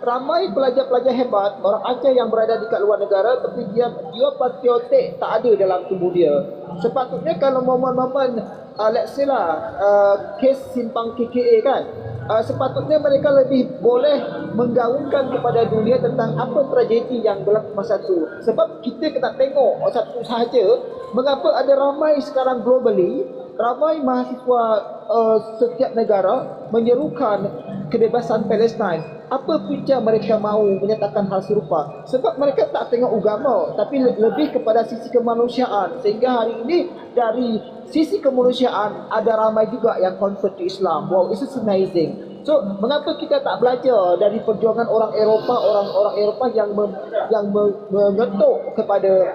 Ramai pelajar-pelajar hebat orang Aceh yang berada di kat luar negara, tapi dia patriotik tak ada dalam tubuh dia. Sepatutnya kalau momen-momen let's say lah kes simpang KKA kan, sepatutnya mereka lebih boleh menggaungkan kepada dunia tentang apa tragedi yang berlaku masa itu. Sebab kita kena tengok satu sahaja, mengapa ada ramai sekarang globally, ramai mahasiswa setiap negara menyerukan kebebasan Palestin. Apa punca mereka mahu menyatakan hal serupa? Sebab mereka tak tengok agama, tapi lebih kepada sisi kemanusiaan. Sehingga hari ini dari sisi kemanusiaan ada ramai juga yang convert to Islam. Wow, this is amazing. So, mengapa kita tak belajar dari perjuangan orang Eropah yang mengetuk kepada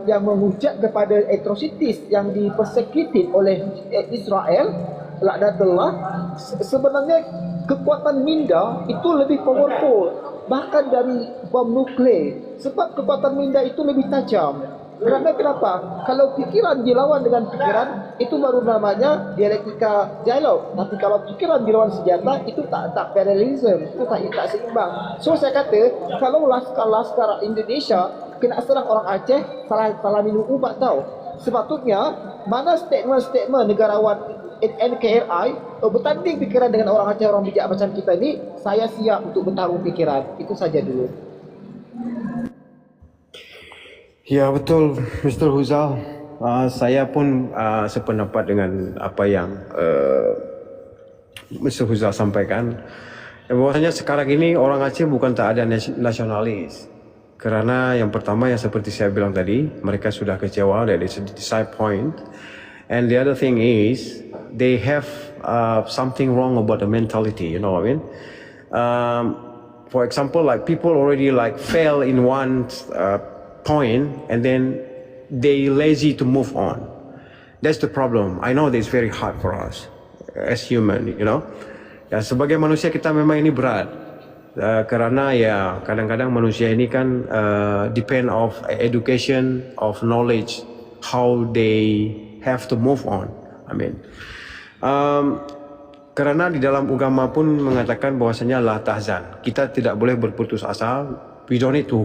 yang menghujat kepada atrocities yang dipersecuted oleh Israel, laknatullah. Sebenarnya kekuatan minda itu lebih powerful bahkan dari bom nuklear, sebab kekuatan minda itu lebih tajam. Kerana kenapa? Kalau pikiran dilawan dengan pikiran, itu baru namanya dialektika dialog. Tapi kalau pikiran dilawan senjata, itu tak parallelism, itu tak seimbang. So saya kata, kalau laskar Indonesia kena serang orang Aceh, salah minum ubat tau. Sepatutnya mana statement-statement negarawan NKRI bertanding pikiran dengan orang Aceh, orang bijak macam kita ni, saya siap untuk bertarung pikiran. Itu saja dulu. Ya betul, Mr. Huzal. Saya pun sependapat dengan apa yang Mr. Huzal sampaikan. Bahwasanya sekarang ini orang Aceh bukan tak ada nasionalis. Kerana yang pertama yang seperti saya bilang tadi, mereka sudah kecewa, that is a decide point. And the other thing is, they have something wrong about the mentality, you know what I mean? For example, like people already like fail in one point and then they lazy to move on. That's the problem. I know that it's very hard for us as human, you know. Ya, sebagai manusia kita memang ini berat. Kerana ya kadang-kadang manusia ini kan depend of education, of knowledge, how they have to move on. I mean, kerana di dalam agama pun mengatakan bahwasanya la tahzan. Kita tidak boleh berputus asa. We don't need to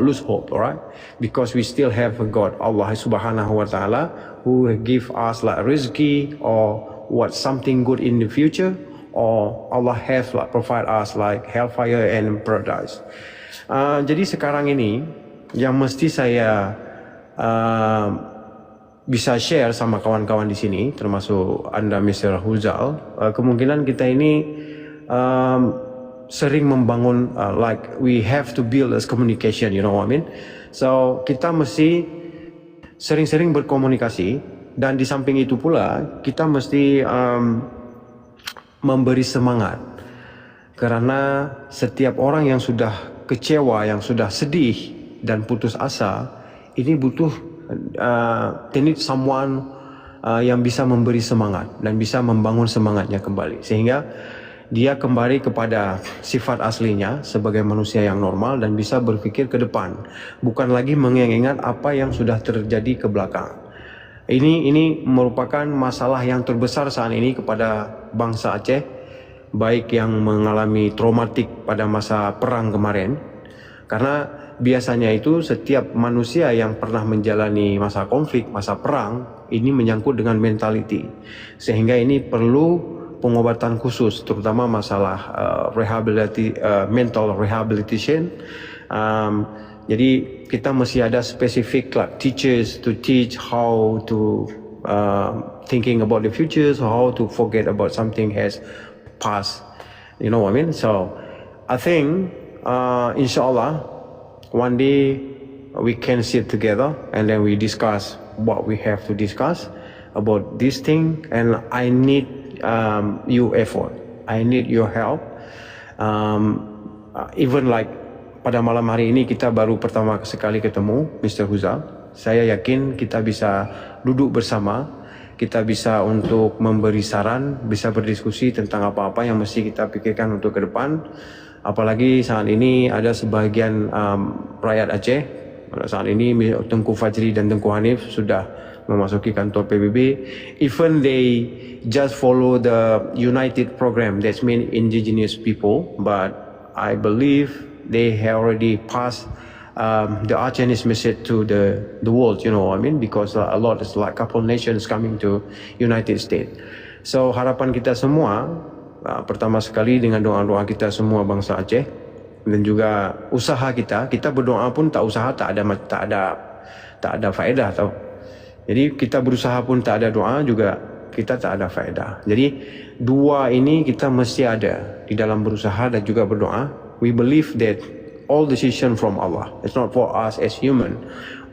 lose hope, alright? Because we still have a God, Allah Subhanahu wa Taala, who give us like rizki or what something good in the future, or Allah have like provide us like hellfire and paradise. Jadi sekarang ini yang mesti saya bisa share sama kawan-kawan di sini, termasuk anda, Mr. Huzal, kemungkinan kita ini sering membangun like we have to build this communication, you know what I mean? So kita mesti sering-sering berkomunikasi, dan di samping itu pula kita mesti memberi semangat, kerana setiap orang yang sudah kecewa, yang sudah sedih dan putus asa, ini butuh they need someone yang bisa memberi semangat dan bisa membangun semangatnya kembali, sehingga dia kembali kepada sifat aslinya sebagai manusia yang normal dan bisa berpikir ke depan, bukan lagi mengingat apa yang sudah terjadi ke belakang. Ini merupakan masalah yang terbesar saat ini kepada bangsa Aceh, baik yang mengalami traumatik pada masa perang kemarin, karena biasanya itu setiap manusia yang pernah menjalani masa konflik, masa perang, ini menyangkut dengan mentality, sehingga ini perlu pengobatan khusus, terutama masalah mental rehabilitation. Jadi kita mesti ada specific like teachers to teach how to thinking about the future, so how to forget about something has passed. You know what I mean? So I think inshallah one day we can sit together and then we discuss what we have to discuss about this thing, and I need your effort, I need your help. Even like pada malam hari ini kita baru pertama sekali ketemu, Mr. Huzal. Saya yakin kita bisa duduk bersama, kita bisa untuk memberi saran, bisa berdiskusi tentang apa-apa yang mesti kita pikirkan untuk ke depan. Apalagi saat ini ada sebagian rakyat Aceh, saat ini Tengku Fajri dan Tengku Hanif sudah memasuki kantor PBB. Even they just follow the United program, that's mean indigenous people, but I believe they have already passed the Aceh's message to the world, you know what I mean, because a lot is like couple nations coming to United States. So harapan kita semua, pertama sekali dengan doa-doa kita semua bangsa Aceh dan juga usaha kita berdoa pun tak usaha tak ada faedah tau. Jadi kita berusaha pun tak ada doa juga kita tak ada faedah. Jadi dua ini kita mesti ada di dalam berusaha dan juga berdoa. We believe that all decision from Allah. It's not for us as human.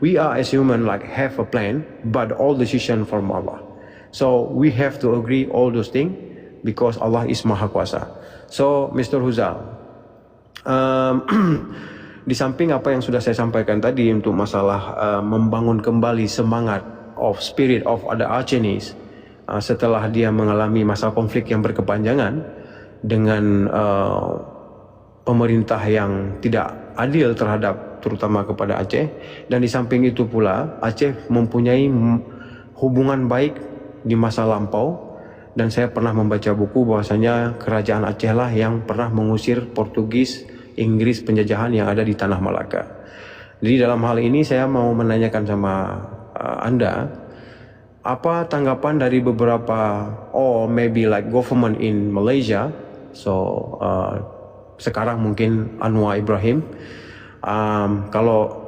We are as human like have a plan, but all decision from Allah. So we have to agree all those things because Allah is Maha Kuasa. So Mr. Huzal, di samping apa yang sudah saya sampaikan tadi untuk masalah membangun kembali semangat of spirit of the Acehnese setelah dia mengalami masa konflik yang berkepanjangan dengan pemerintah yang tidak adil terhadap terutama kepada Aceh, dan di samping itu pula Aceh mempunyai hubungan baik di masa lampau, dan saya pernah membaca buku bahwasanya kerajaan Aceh lah yang pernah mengusir Portugis, Inggris penjajahan yang ada di tanah Malaka. Jadi dalam hal ini saya mau menanyakan sama Anda, apa tanggapan dari beberapa or maybe like government in Malaysia, so sekarang mungkin Anwar Ibrahim, kalau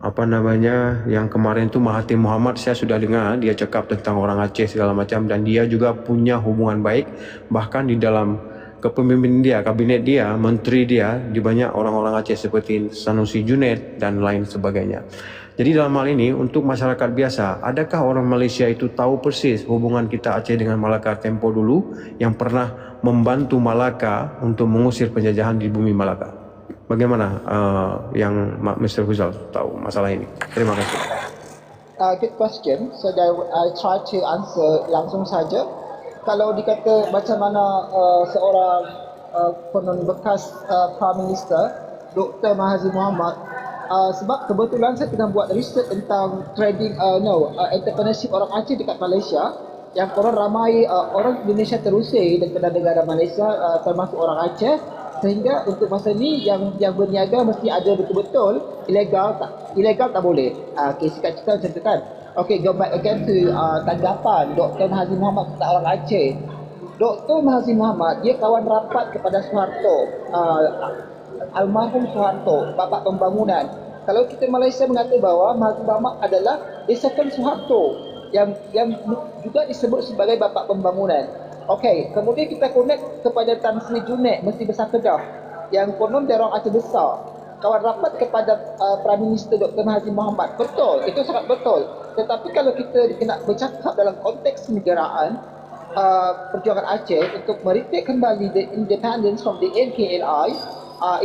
apa namanya yang kemarin tu Mahathir Mohamad, saya sudah dengar dia cakap tentang orang Aceh segala macam, dan dia juga punya hubungan baik bahkan di dalam kepemimpinan dia, kabinet dia, menteri dia di banyak orang-orang Aceh seperti Sanusi Junaid dan lain sebagainya. Jadi dalam hal ini untuk masyarakat biasa, adakah orang Malaysia itu tahu persis hubungan kita Aceh dengan Malaka tempo dulu yang pernah membantu Malaka untuk mengusir penjajahan di bumi Malaka? Bagaimana yang Mr. Huzal tahu masalah ini? Terima kasih. Good question. So I try to answer langsung saja. Kalau dikata macam mana seorang konon bekas Prime Minister Dr. Mahathir Mohamad, sebab kebetulan saya tengah buat research tentang trading entrepreneurship orang Aceh dekat Malaysia, yang konon ramai orang Indonesia terusir daripada negara Malaysia, termasuk orang Aceh, sehingga untuk masa ni yang berniaga mesti ada betul-betul, ilegal tak boleh. Okay, singkat cerita macam tu kan. Okay, go back again to tanggapan Dr. Mahathir Mohamad tentang orang Aceh. Dr. Mahathir Mohamad dia kawan rapat kepada Suharto, almarhum Suharto, bapa pembangunan. Kalau kita Malaysia mengata bahawa Mahathir Mohamad adalah the second Suharto yang juga disebut sebagai bapa pembangunan. Okey, kemudian kita connect kepada Tan Sri Junaid, Menteri Besar Kedah, yang konon dia orang Aceh besar. Kawan rapat kepada Prime Minister Dr. Mahathir Mohamad. Betul, itu sangat betul. Tetapi kalau kita nak bercakap dalam konteks negaraan, perjuangan Aceh untuk meretak kembali the independence from the NKLI,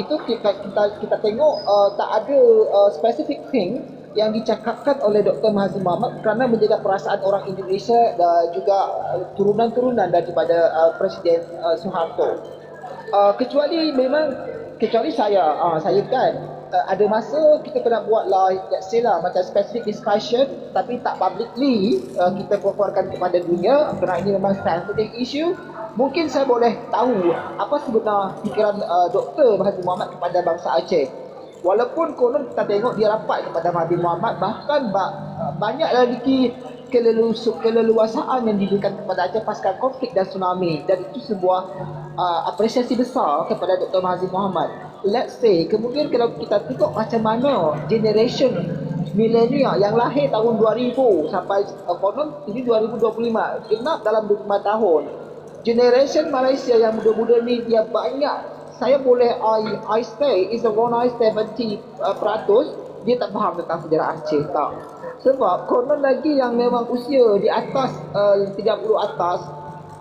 itu kita tengok tak ada specific thing yang dicakapkan oleh Dr. Mahathir Mohamad kerana menjaga perasaan orang Indonesia dan juga turunan-turunan daripada Presiden Suharto. Kecuali saya kan ada masa kita pernah buat lah, let's say lah macam specific discussion tapi tak publicly kita keluarkan kepada dunia kerana ini memang sensitive issue. Mungkin saya boleh tahu apa sebenar fikiran Dr. Mahathir Mohamad kepada bangsa Aceh. Walaupun konon kita tengok dia rapat kepada Mahathir Mohamad, bahkan banyak lagi keleluasaan yang diberikan kepada Aceh pasca konflik dan tsunami, dan itu sebuah apresiasi besar kepada Dr. Mahathir Mohamad. Let's say, kemudian kalau kita tengok macam mana generation milenial yang lahir tahun 2000 sampai konon ini 2025, genap dalam 25 tahun. Generation Malaysia yang muda-muda ni dia banyak, saya boleh I say is around 70% dia tak faham tentang sejarah Aceh, tak. Sebab konon lagi yang memang usia di atas 30 atas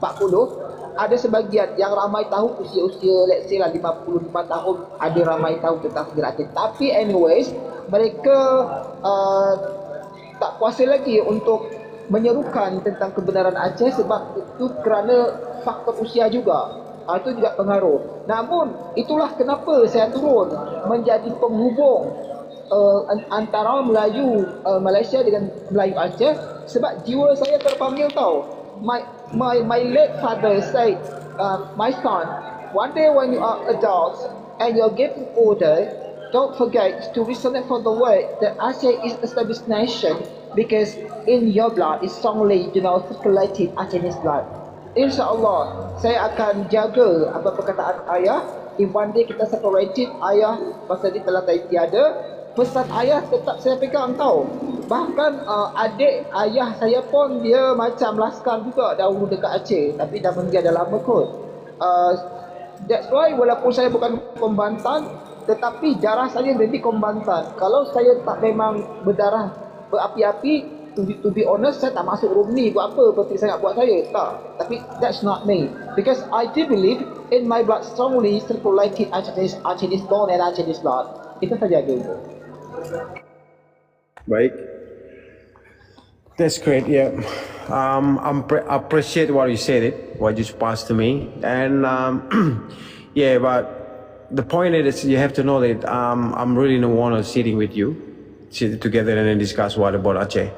40, ada sebahagian yang ramai tahu usia-usia let's say lah 55 tahun, ada ramai tahu tentang sejarah Aceh. Tapi anyways, mereka tak kuasa lagi untuk menyerukan tentang kebenaran Aceh sebab itu kerana faktor usia juga. Itu juga pengaruh. Namun itulah kenapa saya turun menjadi penghubung antara Melayu Malaysia dengan Melayu Aceh, sebab jiwa saya terpanggil tau. My late father said, my son, one day when you are adults, and you're getting older, don't forget to resonate for the word that Aceh is a established nation because in your blood is strongly, circulating Aceh's blood. InsyaAllah, saya akan jaga apa perkataan ayah. If one day kita separated ayah pasal dia telah tiada, pesan ayah tetap saya pegang tau. Bahkan adik ayah saya pun dia macam laskar juga dahulu dekat Aceh, tapi dah meninggal dah lama kot. That's why walaupun saya bukan Kombantan, tetapi darah saya lebih Kombantan. Kalau saya tak memang berdarah berapi-api, to be honest, saya tak masuk room ni buat apa, penting sangat buat saya, tak. Tapi that's not me, because I do believe in my blood strongly circulating Aceh's bone and Aceh's blood. Itu saja dulu. Baik. That's great. Yeah, I appreciate what you said. What you passed to me, and yeah. But the point is, you have to know that I'm really no one of sitting with you, sit together and then discuss what about Aceh.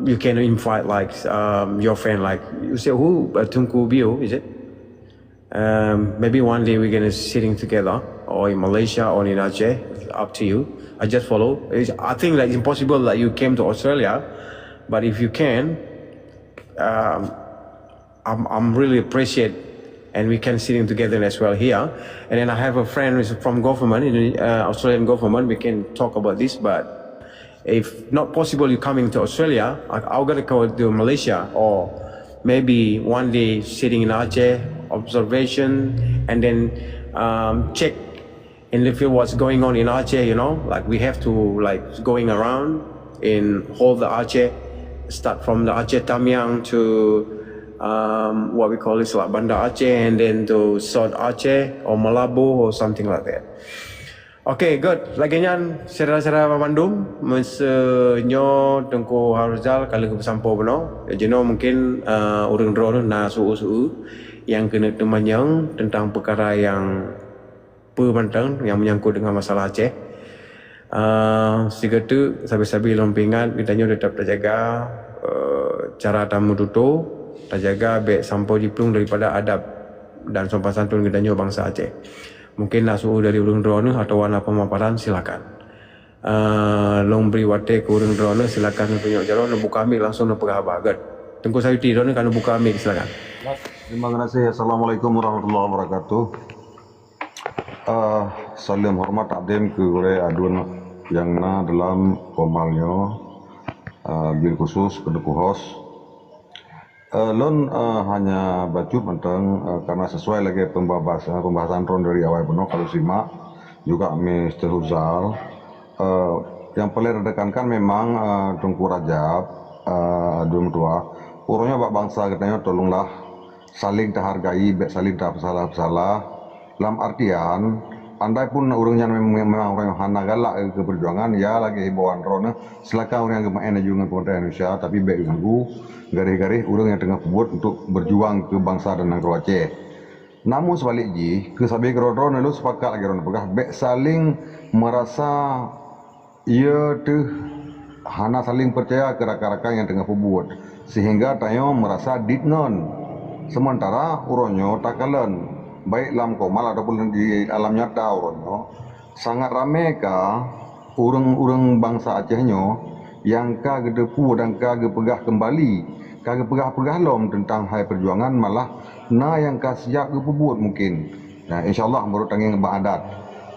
You can invite like your friend, like you say who Tunku Bio, is it? Maybe one day we're gonna sitting together, or in Malaysia or in Aceh. Up to you. I just follow. I think like it's impossible that you came to Australia, but if you can, I'm really appreciate, and we can sitting together as well here. And then I have a friend who's from government, in Australian government. We can talk about this, but if not possible, you coming to Australia, I'm gonna go to Malaysia, or maybe one day sitting in Aceh, observation, and then check in the field what's going on in Aceh, like we have to like going around in whole the Aceh, start from the Aceh Tamiang to what we call this like Banda Aceh, and then to South Aceh or Malabo or something like that. Okay, good. Lagi nyan saudara-saudara Bandung, mesenyo Tengku Harzal kalau ke bersampo beno, jeno mungkin urang drone na suu-suu yang kena temanyang tentang perkara yang pemantang yang menyangkut dengan masalah Aceh. Sehingga tu sabi-sabi lompingan kita nyo tetap terjaga cara tamu tutu, terjaga baik sampai diplung daripada adab dan sopan santun kita nyo bangsa Aceh. Mungkin lasu dari urang drone atau warna pemaparan silakan. Long beri wate ke urang drone silakan punya jalan buka mic langsung nak pegah bagat. Tengku Sayuti drone kan buka mic silakan. Terima kasih. Assalamualaikum warahmatullahi wabarakatuh. Salam hormat takdim ke oleh aduan yang na dalam komalnya bil khusus kedua hos. Lon hanya baca tentang karena sesuai lagi pembahasan ron dari awal penuh kalau simak juga Mr. Huzal yang paling redekankan memang Tungku Rajab aduan tua urungnya bak bangsa katanya tolonglah saling terhargai, saling tak bersalah-bersalah. Dalam artian, andai pun orangnya memang orang yang hana galak ke perjuangan, ya lagi himbauan rona, silakan orang yang gemain juga pemerintah Indonesia, tapi baik ganggu garis-garis orang yang tengah buat untuk berjuang ke bangsa dan negara Aceh. Namun sebaliknya, kesabai rona lu sepakat lagi rona pegah, baik saling merasa ia tu hana saling percaya ke rakan-rakan yang tengah buat, sehingga tayo merasa ditnon. Sementara orangnya tak kalen. Baik dalam komal ataupun di alam nyata orangnya sangat ramai ka orang-orang bangsa Acehnya yang ka gedepu dan ka gepegah kembali ka gepegah-pegah lom tentang hai perjuangan malah na yang ka siap gepubuat mungkin. Nah insyaallah menurut tanging adat.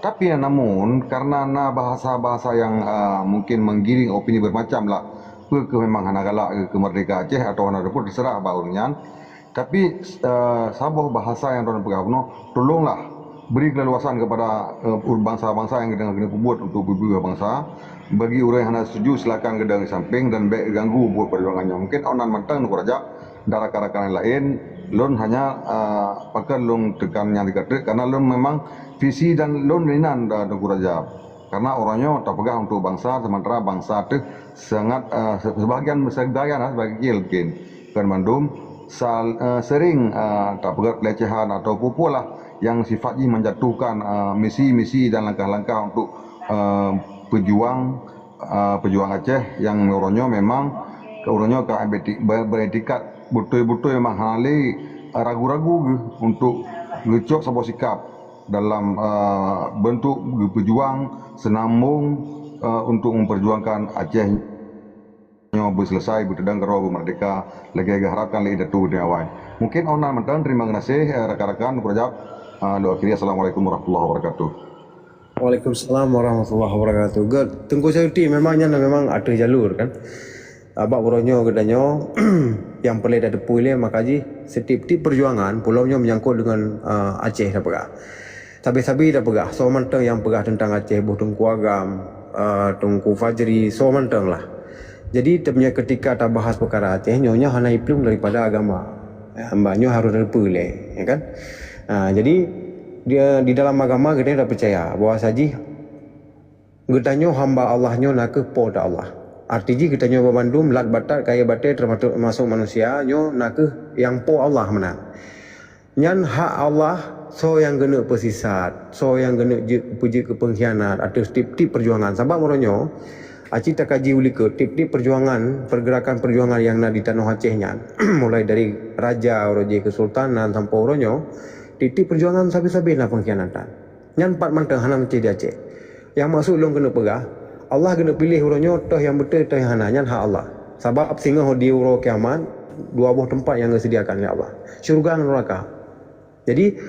Tapi namun karena na bahasa-bahasa yang mungkin menggiring opini bermacam lah ke memang hana galak ke merdeka Aceh atau hana pun terserah baurnya. Tapi sabah bahasa yang orang pegang tolonglah beri keleluasan kepada bangsa-bangsa yang kena buat untuk berbeza bangsa. Bagi orang yang hendak setuju silakan gedang di samping dan baik ganggu buat perjuangannya. Mungkin onan mantang nak raja dan rakan-rakan yang lain lon hanya pakai lon tekan yang dikata karena lon memang visi dan lon linan dan raja. Karena orangnya tak pegang untuk bangsa sementara bangsa itu sangat sebagian segaya sebagai mungkin kan Bandung sering tak pegat pelecehan atau pupulah yang sifatnya menjatuhkan misi-misi dan langkah-langkah untuk pejuang Aceh yang orangnya memang orangnya beretikat betul-betul memang hali ragu-ragu untuk ngecok sebuah sikap dalam bentuk berjuang senambung untuk memperjuangkan Aceh nyo berselesai bertedang karo merdeka lagi harapkan lagi datu di awal. Mungkin ona mentan terima kasih rekan-rekan projak doa kiri assalamualaikum warahmatullahi wabarakatuh. Waalaikumsalam warahmatullahi wabarakatuh. Tengku Sayuti memang ada jalur kan. Abak beronyo gedanyo yang pelai dah depu ile makaji setiap perjuangan pulaunya menyangkut dengan Aceh dah pegah. Sabi-sabi dah pegah. So manteng yang pegah tentang Aceh buh Tengku Agam, Tengku Fajri, so manteng lah. Jadi terpunya ketika tak bahas perkara Aceh nyonya hana iplung daripada agama. Mbaknya harus depu ile, ya kan? Jadi dia di dalam agama kita dah percaya bahawa saji gedanyo hamba Allahnya nak ke pada Allah. Artinya kita nyo Bandung lat batat kaya batai termasuk manusia nyo nak ke yang po Allah mana. Nyan hak Allah so yang kena pesisat, so yang kena puji ke pengkhianat atau tip-tip perjuangan. Sebab moronyo aci tak kaji uli ke tip-tip perjuangan, pergerakan perjuangan yang nak di tanah Aceh nyan. Mulai dari raja, roje kesultanan sampai moronyo tip-tip perjuangan sabi-sabi nak pengkhianatan. Nyan empat manteng hana Aceh di Aceh. Yang masuk long kena pegah Allah kena pilih uronyo toh yang betul toh yang hana nyan hak Allah. Sebab singa di uro kiamat dua buah tempat yang disediakan oleh Allah, syurga dan neraka. Jadi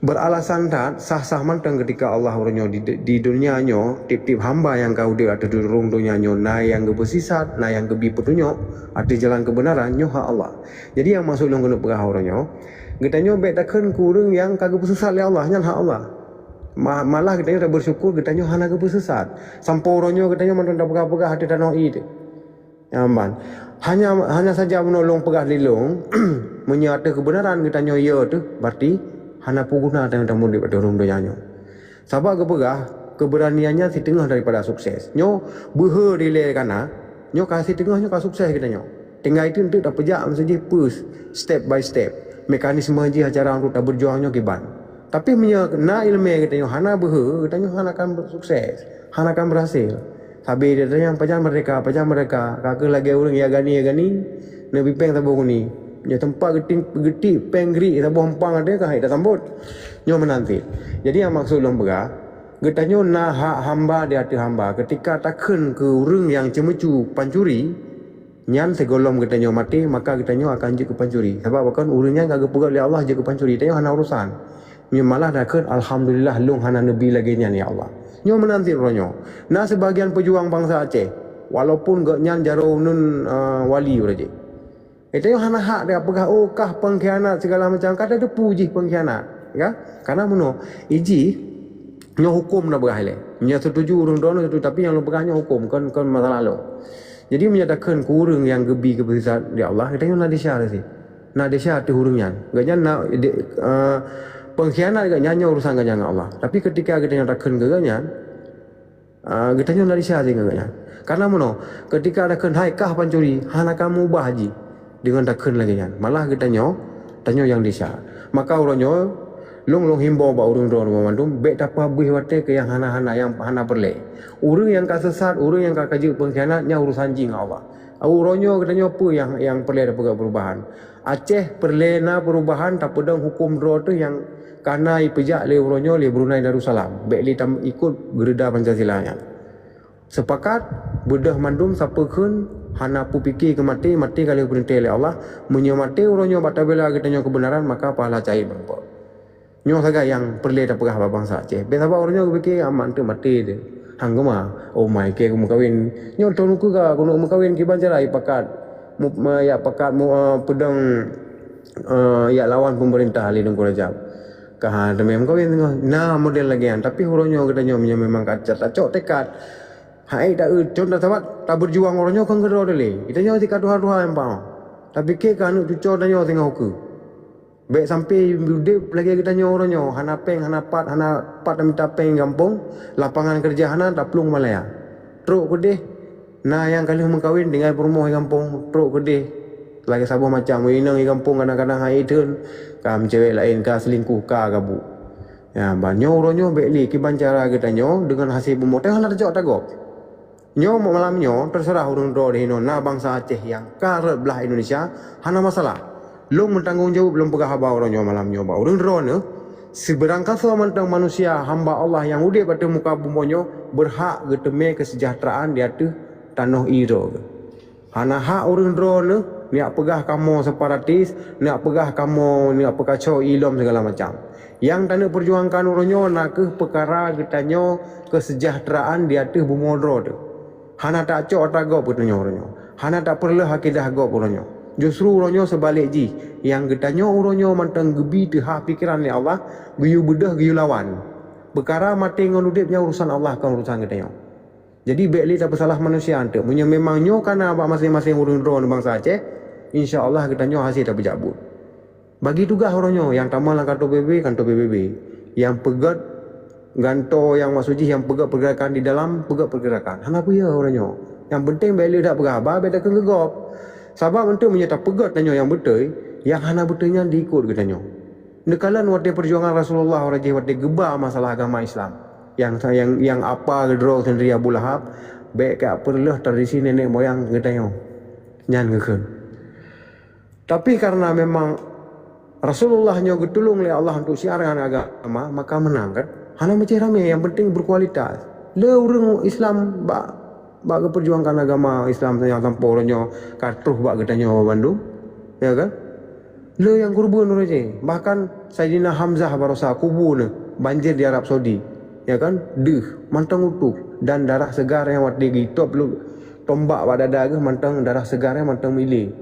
beralasan tak sah-sah manteng ketika Allah uronyo di dunia nyo tip-tip hamba yang kau dia ada di rung dunia nyo na yang bersisat na yang gebi petunjuk ada jalan kebenaran nyo hak Allah. Jadi yang masuk long kena pegah uronyo getanyo bet takkan kurang yang kagak bersesat oleh Allah nyan hak Allah. Malah kita dah bersyukur kita nyo hana ke bersesat. Sampai orangnya kita nyo mantan dah pegah-pegah hati tanah i tu. Aman. Hanya saja menolong pegah lilung menyata kebenaran kita nyo ya tu berarti hana puguna dan dah mundi pada orang dunia nyo. Sebab ke pegah keberaniannya setengah daripada sukses. Nyo behe dile kana nyo kasih tengah nyo ka sukses kita nyo. Tinggal itu untuk dah pejak saja push step by step. Mekanisme je cara untuk dah berjuang nyo kiban. Tapi na ilmu kita nyo hana behe, kita nyo hana akan sukses, hana akan berhasil. Tapi dia tanya pajang mereka, kakak lagi orang ya gani, nabi peng tabu ni. Ya tempat geti pengri tabu hampang ada kah dah sambut. Nyo menanti. Jadi yang maksud long bega, kita nyo na hak hamba di hati hamba. Ketika takkan ke orang yang cemecu pancuri, nyan segolom kita nyo mati, maka kita nyo akan je ke pancuri. Sebab bahkan urangnya kagak pegat oleh Allah je ke pancuri. Kita nyo hana urusan. Nyo malah dah kan alhamdulillah long hana nabi lagi nyan ya Allah. Nyo menanti ronyo. Nah sebagian pejuang bangsa Aceh walaupun gak nyan jaro nun wali uraje. Itu hana hak dia pegah kah pengkhianat segala macam kata ada puji pengkhianat ya. Karena meno iji nyo hukum dah pegah le. Nyo setuju urang dono itu tapi yang lo pegah nyo hukum kan masalah lo. Jadi menyatakan kurang yang gebi kebesaran di Allah kita nyo nak disyar sih. Nak disyar tu urang nyan. Gak nyan nak pengkhianat gak nyanyi urusan gak nyanyi Allah. Tapi ketika kita nyatakan ke gak nyanyi, kita nyanyi dari syah sih gak nyanyi. Karena mana? Ketika ada kenhai kah pancuri, hana kamu ubah haji dengan takkan lagi nyanyi. Malah kita nyanyi yang di syah. Maka orang nyanyi, long himbau ba urang doang memandum, bet apa buih wate ke yang hana yang hana perle. Urang yang kasesat, urang yang kakaji pengkhianatnya urusan jing Allah. Urangnya kita nyanyi apa yang perle ada perubahan. Aceh perlena perubahan tak pedang hukum draw tu yang karena ipejak le uronyo le Brunei Darussalam bek li tam ikut gereda Pancasila nya sepakat bedah mandum sapakeun hana pu fikir ke mati kali perintah le Allah menyo mati uronyo batabela kita nyo kebenaran maka pahala cai bangko nyo saga yang perle dak pegah bangsa Aceh be sabab uronyo fikir aman tu mati tu hanggema oh my ke mu kawin nyo tonu ku ga kuno mu kawin ki banjarai pakat ya pakat mu pedang ya lawan pemerintah ali dengku rajab kah demam kawin nah model lagi an tapi uronyo kita nyo memang kacat acok tekad hai dak contoh sahabat tak berjuang uronyo kan gedo dele kita nyo tikat dua yang pau tapi ke kan cuco danyo tengah huku baik sampai budek lagi kita nyo uronyo hana pat minta peng gampung lapangan kerja hana tak plung malaya truk gede nah yang kali mengkawin dengan perumoh gampung truk gede lagi sabuh macam inang di kampung kadang-kadang hai turn kam cewek lain ka selingkuh ka gabu ya banyo ronyo bekli ki bancara kita nyo dengan hasil pemoteh hana tajok tagok nyo malam nyo terserah urang do di na bangsa Aceh yang karet belah Indonesia hana masalah long bertanggungjawab belum pegah haba ronyo malam nyo ba urang do ne seberangkasa mantang manusia hamba Allah yang udah pada muka bumonyo berhak geteme kesejahteraan di atas tanah iro. Hana hak orang drone nak pegah kamu separatis, nak pegah kamu nak pekacau ilom segala macam. Yang tanda perjuangkan orangnya nak ke perkara getanyo kesejahteraan di atas bumodro tu. Hana tak cok tago putunya orangnya. Hana tak perlu hakidah go orangnya. Justru orangnya sebalik ji. Yang getanyo orangnya mantang gebi hak pikiran ni Allah, giyu bedah giyu lawan. Perkara mati ngan udipnya urusan Allah kan urusan getanyo. Jadi baiklah tak bersalah manusia ante. Punya memangnya karena apa masing-masing urung drone bangsa Aceh, insya-Allah getanyo hasil tak berjabut. Bagi tugas orangnya yang tamal kantor PBB, yang pegat ganto yang maksudnya yang pegat pergerakan di dalam pegat pergerakan. Hana apa ya orangnya? Yang penting baiklah tak pegah, ba beda kegegop. Sebab untuk menyata pegat tanyo yang betul, yang hana betulnya diikut getanyo. Nekalan waktu perjuangan Rasulullah rajih waktu gebah masalah agama Islam. Yang apa gedro sendiri Abu Lahab, baik kat perlu tradisi nenek moyang getanyo. Nyan ngeken. Tapi karena memang Rasulullah nyo getulung oleh Allah untuk siaran agama, maka menang kan. Hana macam ramai, yang penting berkualitas. Le urang Islam bak perjuangkan agama Islam yang tanpa orangnya katuh bak getanyo Bandung. Ya kan? Le yang kurban orangnya. Bahkan Sayyidina Hamzah barosa kubur banjir di Arab Saudi. Ya kan? Mantang utuh dan darah segar yang waktu gitu perlu tombak pada dada mantang darah segar yang mantang milih.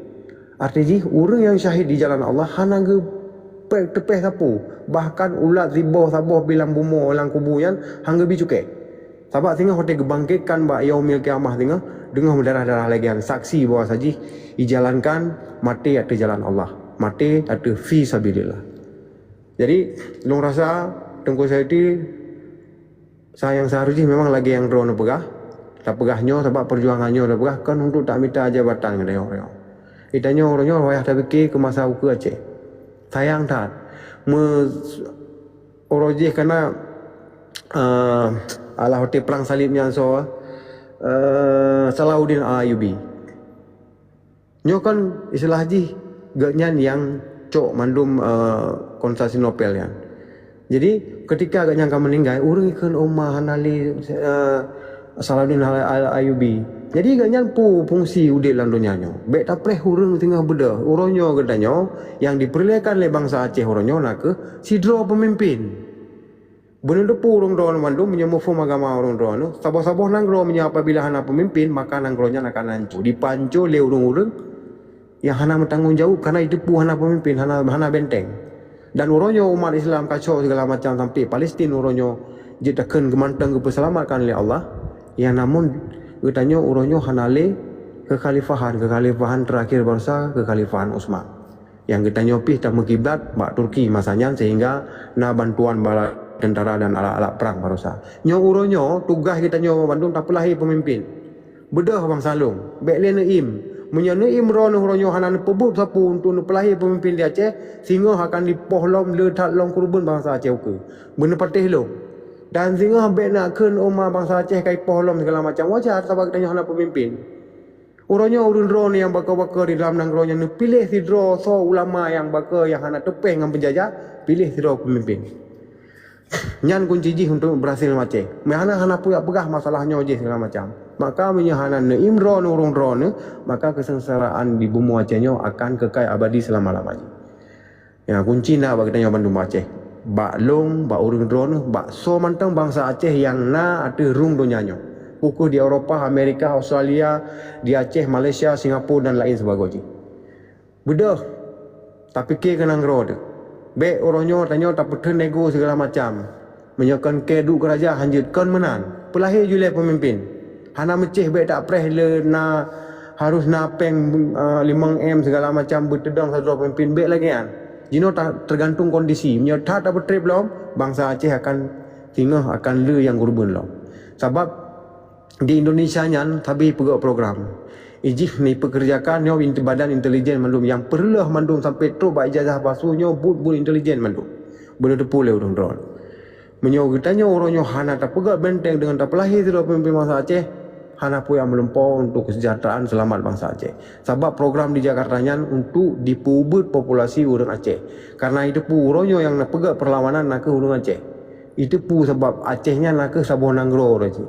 Artinya orang yang syahid di jalan Allah hana ge tepeh sapu. Bahkan ulat ribuh sabuh bilang bumo orang kubuyan hangga bicuke. Sebab tengah hotel gebangkitkan ba yaumil kiamah tengah dengan darah-darah lagian saksi bahawa saji dijalankan mati atas jalan Allah. Mati atas fi sabilillah. Jadi long rasa tengku saya sayang seharusnya memang lagi yang drone pegah. Tak pegahnya sebab perjuangannya dah pegah kan untuk tak minta jabatan ke dia. Itanya orangnya wayah tak fikir ke masa uku Aceh. Sayang tak. Orojih karena ala hotel perang salibnya so Salahuddin Ayyubi. Nyo kan istilah haji gaknyan yang cok mandum Konstantinopel kan. Jadi ketika agaknya akan meninggal, orang ikan Umar Hanali Salahuddin Ayyubi. Jadi agaknya fungsi udil dalam dunianya. Baik tak preh orang tengah bedah. Orangnya katanya yang diperlihatkan oleh bangsa Aceh orangnya nak ke sidro pemimpin. Benar depu orang doan Bandung menyembuh form agama orang doan. Sabah-sabah nanggro menyapa apabila hana pemimpin maka nanggronya akan hancur. Dipancu oleh orang-orang yang hana bertanggung jawab karena itu hana pemimpin, hana benteng. Dan orangnya umat Islam kacau segala macam sampai Palestin orangnya jitakan gemantang keperselamatkan oleh Allah. Yang namun katanya orangnya hanale kekhalifahan terakhir bangsa kekhalifahan Utsman. Yang katanya pih tak mengkiblat bak Turki masanya sehingga na bantuan bala tentara dan alat-alat perang barosa. Nyo orangnya tugas katanya Bandung tak pelahir pemimpin. Bedah bang Salung, baiklah naim. Menyana imron orangnya hanan pebut sapu untuk pelahir pemimpin di Aceh sehingga akan dipohlom letak long kurban bangsa Aceh ke. Benda patih lo. Dan sehingga baik nak ken umma bangsa Aceh kai pohlom segala macam wajar sebab katanya hanan pemimpin. Orangnya urun drone yang bakar-bakar di dalam nanggronya ni pilih si draw so ulama yang bakar yang hanan tepeh dengan penjajah, pilih si draw pemimpin. Nyan kunci jih untuk berhasil Aceh. Hana puyak pegah masalahnya je segala macam. Maka menyahana neimron urung drone, maka kesengsaraan di bumi Acehnya akan kekal abadi selama-lamanya. Ya kunci nak bagi tanya Bandung Aceh. Bak long, bak urung drone, bak so mantang bangsa Aceh yang na ada rung dunianya. Pukul di Eropah, Amerika, Australia, di Aceh, Malaysia, Singapura dan lain sebagainya. Bedah. Tak fikir kena ngerod. Baik orangnya tanya tak pernah nego segala macam. Menyakan keduk kerajaan hanjutkan menan. Pelahir julai pemimpin. Hana meceh baik tak preh le na harus na peng 5M segala macam bertedang satu pemimpin baik lagi kan. Jino tak tergantung kondisi. Menyata tak betrip belum bangsa Aceh akan tinggal akan le yang kurban lo. Sebab di Indonesia nyan tapi pegak program. Ijih ni pekerjakan nyo badan intelijen mandum yang perlu mandum sampai tu bak ijazah basuhnya but intelijen mandum. Boleh depuleh urang drone. Menyo getanya orangnya hana tak pegak benteng dengan tak pelahir tu pemimpin bangsa Aceh. hana pun yang melempau untuk kesejahteraan selamat bangsa Aceh. Sebab program di Jakarta nyan untuk dipubut populasi urang Aceh. Karena itu pun uronyo yang nak pegak perlawanan nak ke urang Aceh. Itu pun sebab Acehnya nak ke Sabah Nanggro Aceh.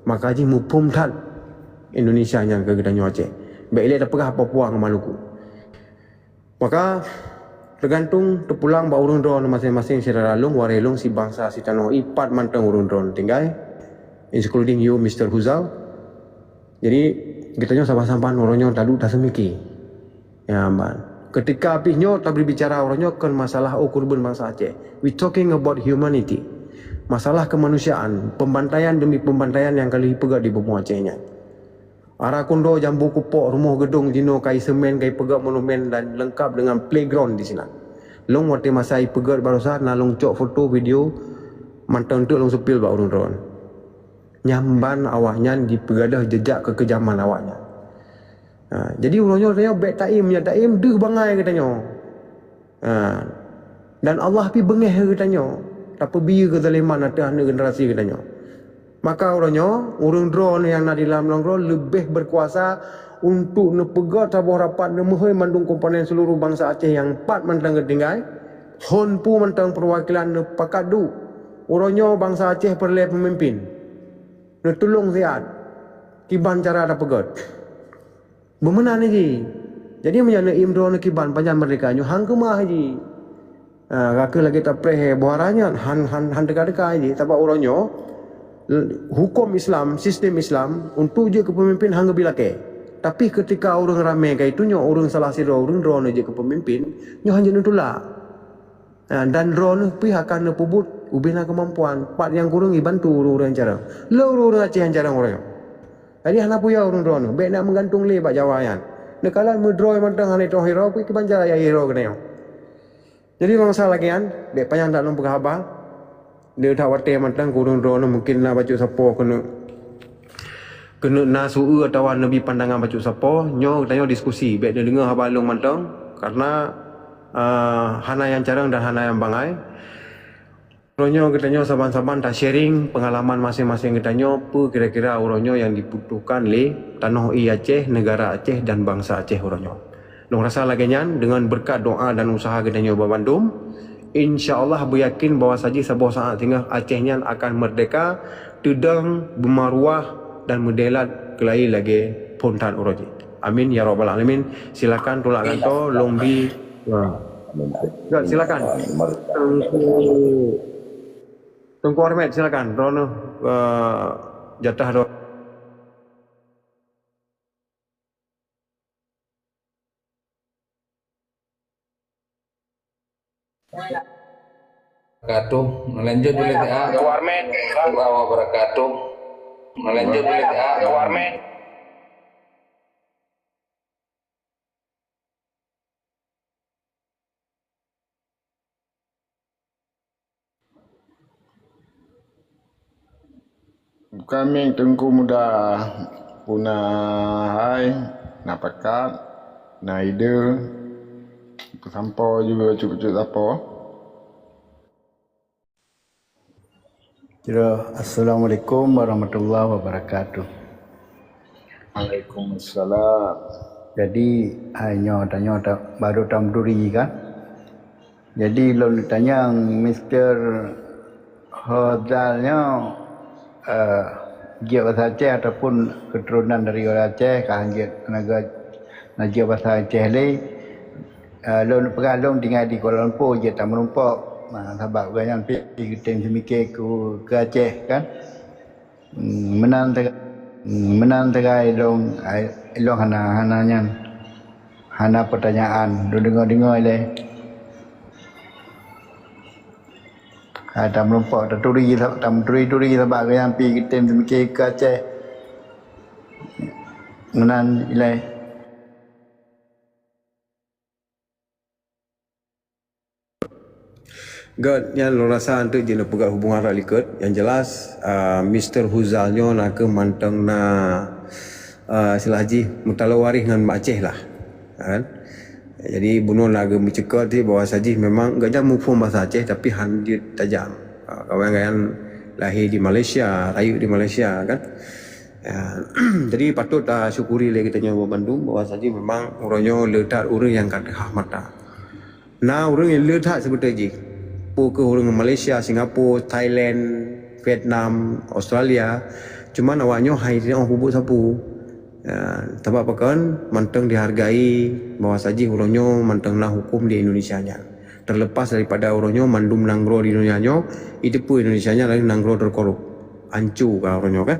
Maka ji mupum tat Indonesia yang ke gedanyo Aceh. Baik dia dah pegah Papua ke Maluku. Maka tergantung terpulang ba urang drone masing-masing secara long warelong si bangsa si tanah ipat mantang urang drone tinggal including you Mr. Huzal. Jadi kita nyo saban-saban orangnya tadu tak semiki. Ya man. Ketika apihnyo tak berbicara orangnya kan masalah kurban bangsa Aceh. We talking about humanity. Masalah kemanusiaan, pembantaian demi pembantaian yang kali pegak di bumi Acehnya. Arah kondo jambu kupok rumah gedung jino kai semen kai pegak monumen dan lengkap dengan playground di sini. Long waktu masa pegat barusan nalong cok foto video mantang tu long sepil ba urang drone. Nyamban awaknya di pegadah jejak kekejaman awaknya. Jadi urangnya tanya baik taim deh bangai katanya. Dan Allah pi bengeh katanya. Tak perbi kezaliman atas generasi katanya. Maka orangnya, urang drone yang nak di dalam drone lebih berkuasa untuk nepegat sabah rapat nemehoi mandung komponen seluruh bangsa Aceh yang 4 mantang ketinggai. Hon pu mantang perwakilan nepakadu. Orangnya bangsa Aceh perlu pemimpin. Netulung siat. Kiban cara ada pegat. Bermenan lagi. Jadi menjana imdro kiban panjang merdeka nyo hang kemah haji. Kaka lagi tak preh buaranya han dekat-dekat haji. Tapi orangnya hukum Islam, sistem Islam untuk je kepemimpin hangga bila ke. Tapi ketika orang ramai ke itu nyo orang salah sira orang drone je kepemimpin nyo hanya nutula. Dan drone pihak akan pubut ubina kemampuan part yang kurang dibantu orang cara. Lo orang Aceh yang jarang orang. Jadi hana puya orang drone baik nak menggantung le pak Jawa yan. Nekalan medroy mantang hane to hero pi kebanjara ya hero kena. Jadi masalah lagi kan, baik panjang tak nampak habal. Dia tak wate mantang kurung drone mungkin nak baca siapa kena nasu atau nabi pandangan baca siapa nyo tanya diskusi baik dia dengar habalong mantang karena hana yang jarang dan hana yang bangai. Uronyo katanya saban-saban tak sharing pengalaman masing-masing katanya apa kira-kira uronyo yang dibutuhkan le tanah Aceh, negara Aceh dan bangsa Aceh uronyo. Long rasa lagi nyan dengan berkat doa dan usaha katanya Babandum, insya-Allah beryakin bahawa saja sebuah saat tinggal Acehnya akan merdeka, tedang, bermaruah dan mendelat kelai lagi pontan uroji. Amin ya rabbal alamin. Silakan tolak kanto lombi. Silakan. Tunggu Ahmed silakan. Rono jatah do. Wabarakatuh. Melanjut boleh tak? Warmen. Wabarakatuh. Melanjut boleh tak? Warmen. Kami Tengku Muda Punahai Napakat Naida Sampo juga cukup-cukup apa. Assalamualaikum warahmatullahi wabarakatuh. Waalaikumsalam. Jadi hanya tanya baru tamduri kan. Jadi lo tanya Mr. Hodalnya dia bahasa Aceh ataupun keturunan dari orang Aceh kahangit tenaga najib bahasa Aceh le lo pegalong tinggal di Kuala Lumpur je tak merumpak. Sebab ganyan pergi keting semikir ke Aceh kan. Menang tegai long hana pertanyaan do dengar le. Tak melompat tak turi sebab ganyan pergi keting semikir ke Aceh. Menang ilai. God, yang lo rasa untuk jenis pegang hubungan rak liket. Yang jelas, Mr. Huzalnya nak ke mantang na silaji mutalawarih dengan Mak Aceh lah. Kan? Jadi bunuh naga mencekal tu bahawa saji memang gak jam mufum bahasa Aceh tapi hanjut tajam. Kawan-kawan lahir di Malaysia, rayu di Malaysia kan. Jadi patut syukuri lagi kita nyawa Bandung bahwa saja memang orangnya letak orang yang kata mata. Nah orang yang letak seperti ke orang Malaysia, Singapura, Thailand, Vietnam, Australia, cuman awaknya hai dia orang hubuk sapu. Sebab apa kan manteng dihargai bahwa saja orangnya manteng nak hukum di Indonesia nya. Terlepas daripada orangnya mandum nanggro di Indonesia nya, itu pun Indonesia nya lagi nanggro terkorup. Hancur kan orangnya kan.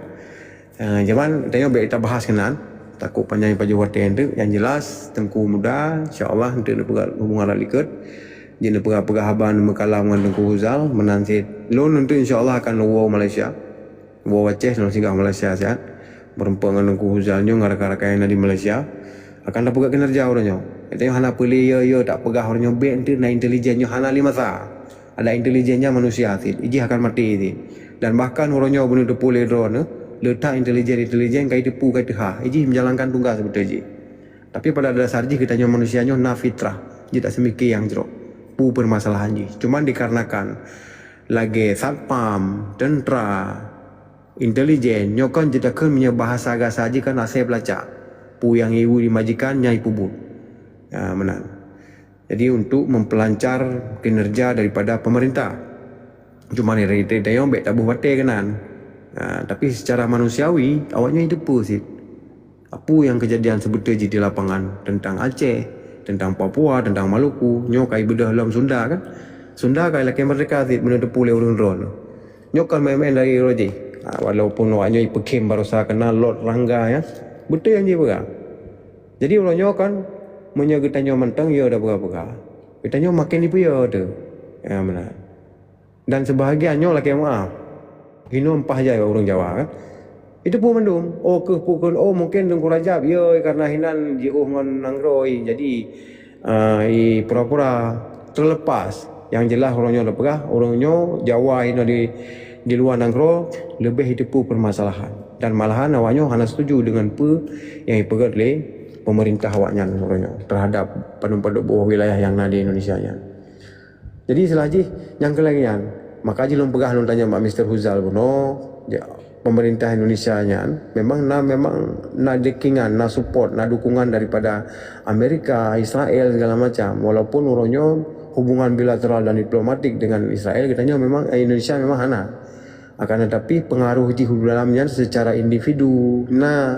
Zaman tengok baik kita bahas kenan takut panjang pada waktu yang jelas Tengku Muda insya-Allah untuk hubungan ralikat jadi pegah-pegahaban mekalam dengan Tengku Huzal menanti loan untuk insya-Allah akan luar Malaysia luar Aceh dan singgah Malaysia sihat berempat dengan Tengku Huzalnya ngarak-arakan di Malaysia akan dapat pegah kinerja orangnya tengok hana pilih ya tak pegah orangnya baik untuk na intelijennya hana 5 ada intelijennya manusia iji akan mati dan bahkan orangnya benar boleh drone letak intelijen kait tepu kait ha iji menjalankan tugas seperti tapi pada dasar kita manusianya na fitrah ji tak semikir yang jero pu permasalahan ji cuman dikarenakan lagi satpam tentera intelijen nyokan jeda kan punya bahasa agasa ji kan asal belajar pu yang ibu dimajikan nyai pubun menang jadi untuk mempelancar kinerja daripada pemerintah cuma ni dia yang baik tabuh wate kenan. Tapi secara manusiawi awaknya hidup sih. Apa yang kejadian sebetulnya di lapangan tentang Aceh, tentang Papua, tentang Maluku, nyokai bedah dalam Sunda kan. Sunda kai laki mereka sih benar depu le urun ron. Nyokan main-main dari roji. Walaupun awaknya ipekim barusa kenal Lord Rangga ya. Betul yang dia berah. Jadi orang nyokan menyegetanya mentang ya dah berah. Kitanya makin dipu ya tu. Ya benar. Dan sebahagiannya laki maaf. Hino empah jaya orang Jawa kan. Itu pun mendum. Mungkin Tengku Rajab ya karena hinan jauh ngan nangroi. Jadi pura-pura terlepas. Yang jelas orangnya lepegah, orangnya Jawa hino di luar nangro lebih hidup permasalahan. Dan malahan awaknya hanya setuju dengan yang dipegat oleh pemerintah awaknya orangnya terhadap penduduk bawah wilayah yang ada di Indonesia nya. Jadi selagi yang kelagian maka je lom pegah lom tanya Mak Mr. Huzal buno ya, pemerintah Indonesia nya memang na dekingan, na support, na dukungan daripada Amerika, Israel segala macam. Walaupun orangnya hubungan bilateral dan diplomatik dengan Israel katanya memang Indonesia memang hana. Akan tetapi pengaruh di dalamnya secara individu,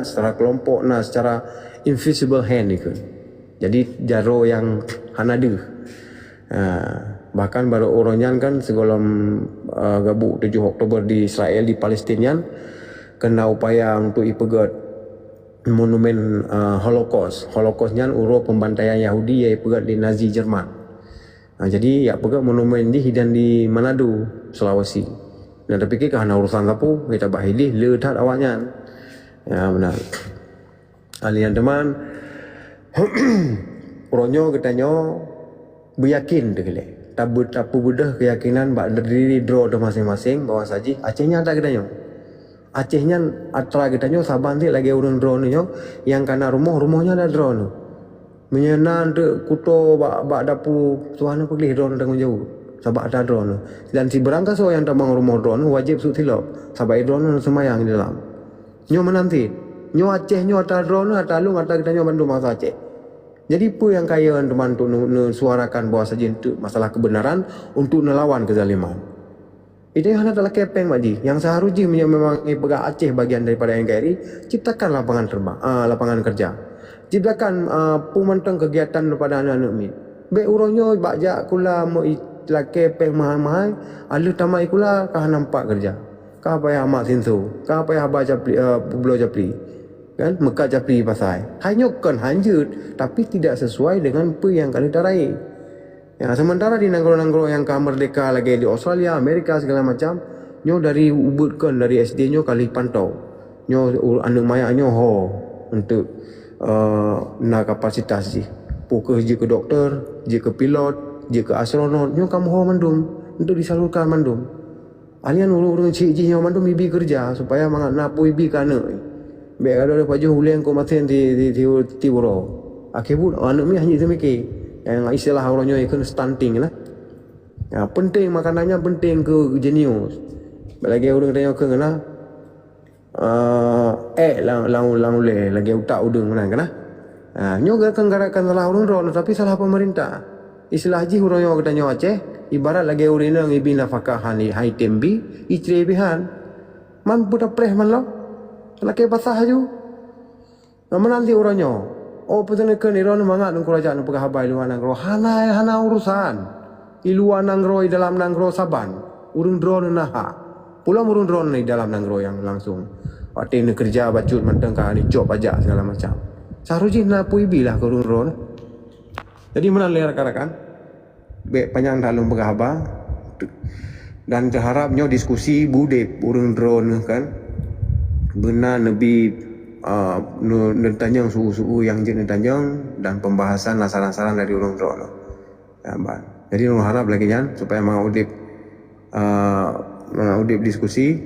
secara kelompok, secara invisible hand itu. Jadi jaro yang hana deh. Bahkan baru orangnya kan segolom gabuk 7 Oktober di Israel di Palestina kena upaya untuk ipegat monumen Holocaustnya uro pembantaian Yahudi yang ipegat di Nazi Jerman. Jadi ya pegat monumen di hidan di Manado Sulawesi. Dan tapi ke hana urusan kapu kita bahili letat awaknya. Ya benar. Alian teman orangnya katanya beryakin deh tapu budah keyakinan bak diri draw dah masing-masing bahwa saji Acehnya tak gedanya. Acehnya atra gedanya Sabah nanti lagi urun draw ni yang kana rumahnya ada draw ni. Menyenan de kuto bak dapu tuan pergi draw tanggung jauh. Sabah ada draw ni. Dan si berangkas yang tamang rumah draw ni wajib sutilop. Sabah draw ni semayang di dalam. Nyo menanti. Nyo Aceh nyo ata draw ni ata lung ata gedanya Bandung masa Aceh. Jadi apa yang kaya teman untuk suarakan bahawa saja untuk masalah kebenaran untuk melawan kezaliman. Itu yang hendak adalah kepeng Makji. Yang seharusnya memang pegang Aceh bagian daripada NKRI, ciptakan lapangan kerja. Ciptakan pemantang kegiatan kepada anak-anak ni. Baik urangnya bajak kula mau kepeng mahal-mahal, alu tamai kula kah nampak kerja. Kah payah amak sinsu, kah payah baca pulau Japri. Kan Mekah Japri pasai hanya kan hanjut tapi tidak sesuai dengan apa yang kali tarai. Ya, sementara di nanggro-nanggro yang merdeka lagi di Australia, Amerika segala macam, nyo dari ubudkan dari SD nyo kali pantau. Nyo anak maya nyo ho untuk na kapasitas ji. Pukul je ke doktor, je ke pilot, je ke astronot, nyo kamu ho mandum untuk disalurkan mandum. Alian urung cik ji nyo mandum ibi kerja supaya mangat napu ibi kana. Baik ada paju hulian ko maten di bro. Akibut anak mi hanya semiki. Yang istilah orangnya ikut stunting lah. Ya, penting makanannya penting ke jenius. Lagi orang tanya ke ngana. lang le lagi utak udung mana kena. Nyo akan garakan salah urang ron tapi salah pemerintah. Istilah ji urang yo kita nyo Aceh ibarat lagi urina ngibi nafkah hai tembi itre bihan. Man budak preh man lo. Laki basah ju. Menanti urang nyo. Oh petene ke ni ron mangat nang kerajaan pegah habai luar nangro hana urusan. Iluan nangro i dalam nangro saban. Urang drone naha. Pulang urang drone ni dalam nangro yang langsung. Waktu ni kerja bacut mentang ka ni job pajak segala macam. Seharusnya na puibi lah ke urang drone. Jadi mana le rakan-rakan? Baik panjang dalam pegah habai. Dan terharapnya diskusi budep urang drone kan. Benar Nabi Tanjung suhu-suhu yang jenis Tanjung dan pembahasan saran-saran dari urang drone. Ya, jadi urang harap lagi kan supaya mengaudit diskusi.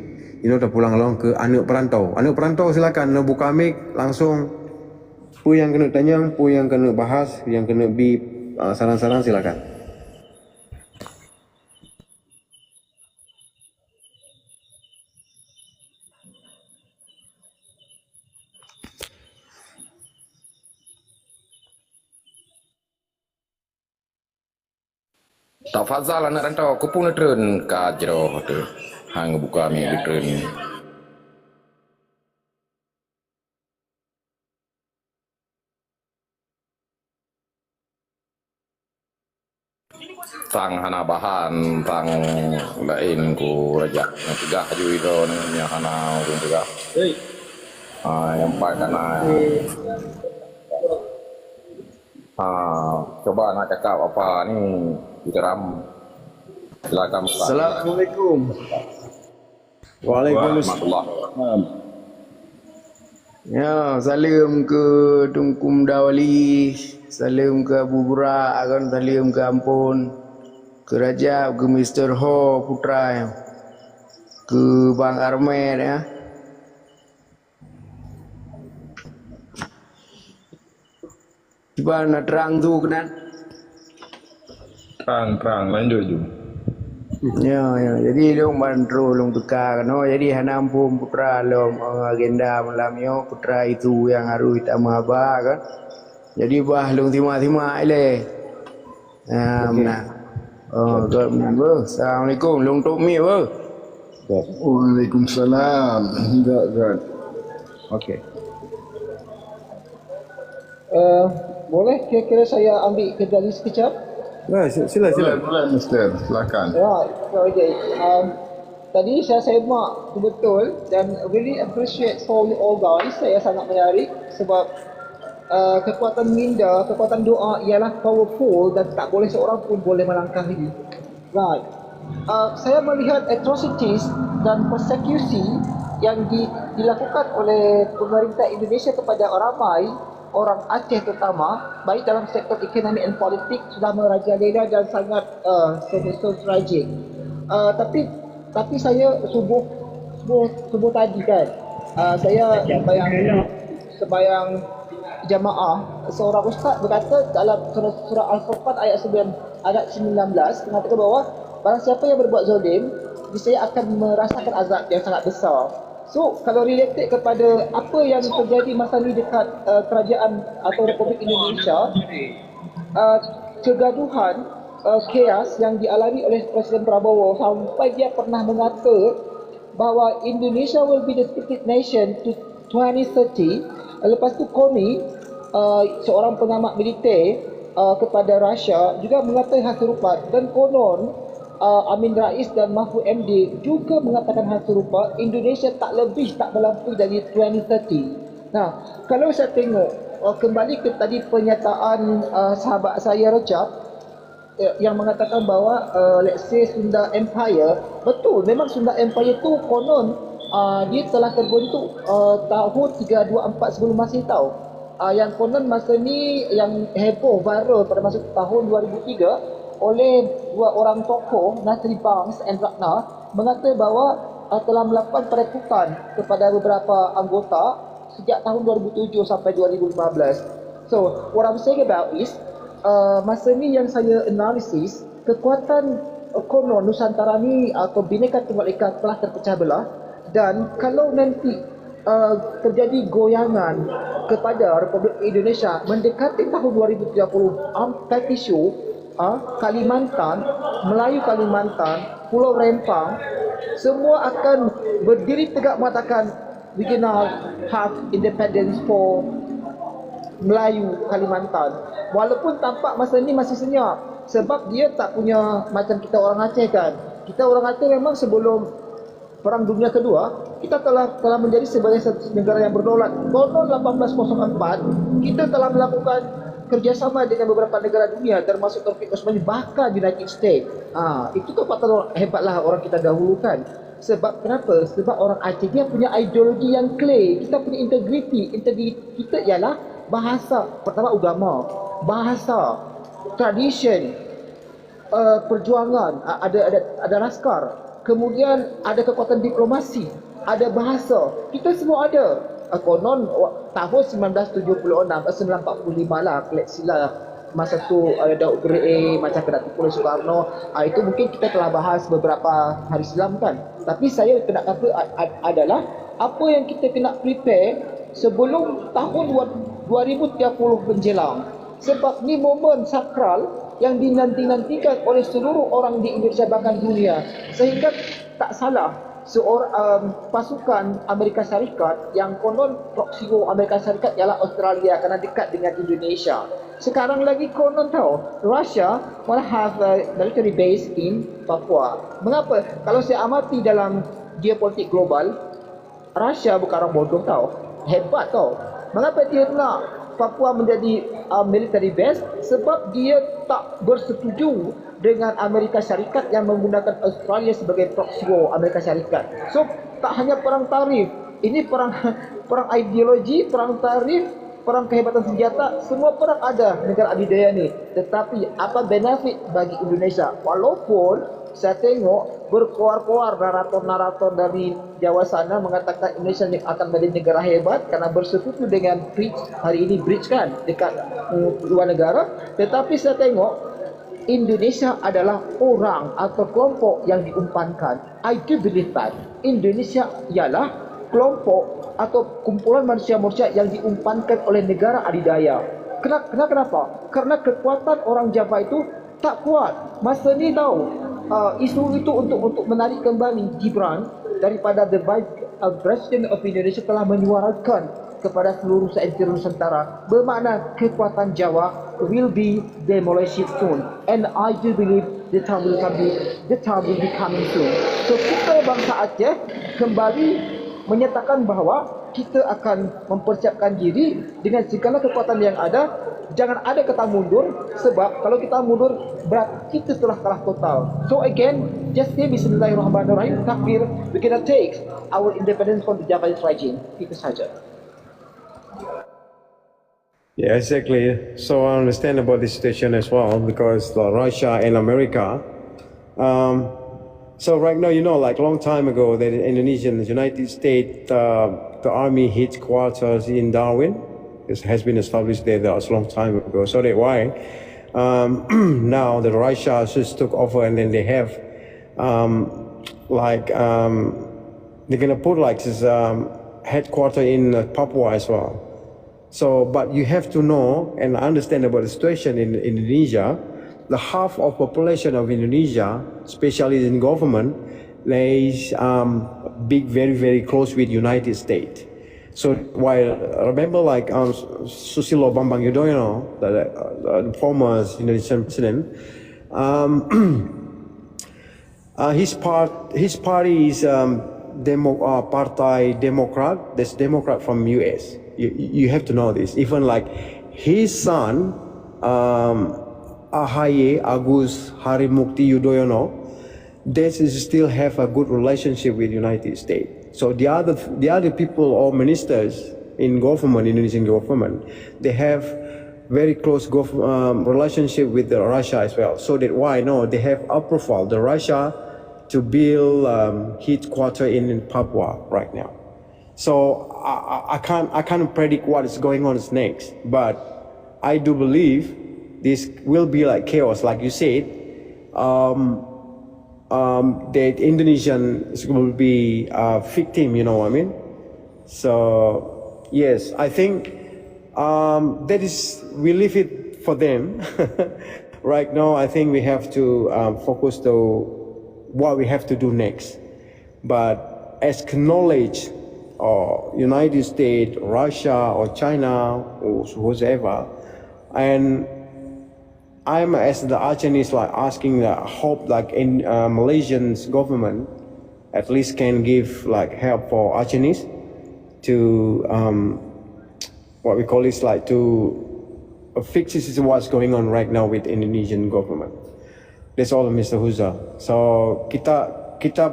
Ini udah pulang long ke anak perantau. Anak perantau silakan buka mic langsung. Pu yang kena Tanjung, pu yang kena bahas, yang kena saran-saran silakan. Tak fazal anak rantau aku pun tren ka jero tu. Hang buka mi tren. Tang hana bahan tang lain ku raja nak tegah ju itu yang hana urung tegah. Yang pak kana coba nak cakap apa ni diteram. Silakan. Assalamualaikum. Waalaikumsalam. Ya, salam ke Tungkum Dawali, salam ke Abu Burak, akan salam ke Ampun, ke Rajab, ke Mr. Ho Putra, ke Bang Armed ya. Cuba nak terang tu kenan. Terang lanjut je. Ya, jadi long bandro long tukar kan. Jadi Hanampum Putra long agenda malam yo Putra itu yang harus kita mahaba kan. Jadi bah long timah-timah ile. Nah. Assalamualaikum long tok mi bo. Waalaikumsalam. Enggak. Okey. Boleh kira-kira saya ambil kendali sekejap? Sila. Boleh Mister, silakan. Okay. Tadi saya semak betul dan really appreciate for you all guys. Saya sangat menarik sebab kekuatan minda, kekuatan doa ialah powerful dan tak boleh seorang pun boleh melangkahi. Right. Saya melihat atrocities dan persekusi yang dilakukan oleh pemerintah Indonesia kepada orang Aceh terutama, baik dalam sektor ekonomi dan politik sudah merajalela dan sangat so tragic. Tapi saya subuh tadi kan, saya sembayang jamaah, seorang ustaz berkata dalam surah Al-Furqan ayat 19 mengatakan bahawa barang siapa yang berbuat zalim, niscaya akan merasakan azab yang sangat besar. So, kalau related kepada apa yang terjadi masa ni dekat kerajaan atau Republik Indonesia, kegaduhan, chaos yang dialami oleh Presiden Prabowo sampai dia pernah mengata bahawa Indonesia will be the stupid nation to 2030. Lepas tu Koni, seorang pengamat militer kepada Russia juga mengata hal serupa dan konon Amin Rais dan Mahfud MD juga mengatakan hal serupa, Indonesia tak melampaui dari 2030. Nah, kalau saya tengok kembali ke tadi pernyataan sahabat saya Rajab yang mengatakan bahawa let's say Sunda Empire, betul memang Sunda Empire tu konon dia telah terbentuk tahun 324 sebelum Masihi tahu. Yang konon masa ni yang heboh viral pada masa tahun 2003 oleh dua orang tokoh Nasri Banks and Ratna mengatakan bahawa telah melakukan perekrutan kepada beberapa anggota sejak tahun 2007 sampai 2015. So, what I'm saying about is masa ni yang saya analisis kekuatan konon Nusantara ni atau Bhinneka Tunggal Ika telah terpecah belah dan kalau nanti terjadi goyangan kepada Republik Indonesia mendekati tahun 2030, petty show, Kalimantan, Melayu Kalimantan, Pulau Rempang, semua akan berdiri tegak mengatakan we gonna have independence for Melayu Kalimantan. Walaupun tampak masa ni masih senyap sebab dia tak punya macam kita orang Aceh kan. Kita orang Aceh memang sebelum Perang Dunia Kedua kita telah menjadi sebagai satu negara yang berdaulat. Tahun 1804 kita telah melakukan kerjasama dengan beberapa negara dunia termasuk Turki Osmani bahkan United States. Itu kekuatan hebatlah orang kita dahulukan. Sebab kenapa? Sebab orang Aceh dia punya ideologi yang clear. Kita punya integriti. Integriti kita ialah bahasa, pertama agama, bahasa, tradition, perjuangan, ada laskar, kemudian ada kekuatan diplomasi, ada bahasa. Kita semua ada. Konon tahun 1976 1945 lah, koleksi lah. Masa tu Daud Gere macam Kedatangan Pulau Soekarno, itu mungkin kita telah bahas beberapa hari silam kan. Tapi saya nak kata adalah apa yang kita kena prepare sebelum tahun 2030 menjelang. Sebab ni momen sakral yang dinanti-nantikan oleh seluruh orang di Indonesia bahkan dunia. Sehingga tak salah seorang pasukan Amerika Syarikat yang konon proxy war Amerika Syarikat ialah Australia kerana dekat dengan Indonesia. Sekarang lagi konon tahu Russia will have a military base in Papua. Mengapa? Kalau saya amati dalam geopolitik global, Russia bukan orang bodoh tahu, hebat tahu. Mengapa dia nak Papua menjadi military base? Sebab dia tak bersetuju dengan Amerika Syarikat yang menggunakan Australia sebagai proxy war Amerika Syarikat. So tak hanya perang tarif, ini perang ideologi, perang tarif, perang kehebatan senjata, semua perang ada negara adidaya ni. Tetapi apa benefit bagi Indonesia? Walaupun saya tengok berkuar-kuar narator-narator dari Jawa sana mengatakan Indonesia akan menjadi negara hebat kerana bersekutu dengan bridge, hari ini bridge kan dekat luar negara. Tetapi saya tengok Indonesia adalah orang atau kelompok yang diumpankan. I do believe that Indonesia ialah kelompok atau kumpulan manusia-manusia yang diumpankan oleh negara adidaya. Kenapa? Karena kekuatan orang Java itu tak kuat. Masa ni tahu isu itu untuk menarik kembali Gibran daripada the President of Indonesia telah menyuarakan kepada seluruh se-entire Nusantara bermakna kekuatan Jawa will be demolished soon, and I do believe the time will be coming soon. So kita bangsa Aceh kembali menyatakan bahawa kita akan mempersiapkan diri dengan segala kekuatan yang ada. Jangan ada kata mundur, sebab kalau kita mundur berarti kita telah kalah total. So again, just say Bismillahirrahmanirrahim, takbir, we cannot take our independence from the Javanese regime. Itu saja. Yeah, exactly. So I understand about this situation as well because Russia and America. So right now, like long time ago, the United States, the army headquarters in Darwin. It has been established there a long time ago. So that's why now the Russia just took over, and then they have they're gonna put like this headquarters in Papua as well. So, but you have to know and understand about the situation in Indonesia. The half of population of Indonesia, especially in government, is very, very close with United States. So while remember like Susilo Bambang Yudhoyono, the former Indonesian president, his party is Partai Demokrat. That's Democrat from US. You have to know this. Even like his son, Ahaye Agus Harimukti Yudhoyono, they still have a good relationship with United States. So the other people or ministers in government, Indonesian government, they have very close relationship with Russia as well. So that why they have approval the Russia to build headquarters in Papua right now. So I can't predict what is going on next, but I do believe this will be like chaos, like you said. The Indonesians will be a victim, you know what I mean? So yes, I think that is we leave it for them. Right now, I think we have to focus to what we have to do next. But as acknowledge or United States, Russia, or China, or whoever, and I'm as the Achenese like asking the hope like in Malaysian's government at least can give like help for Achenese to what we call is like to fix this is what's going on right now with Indonesian government. That's all, Mr. Huza. So kita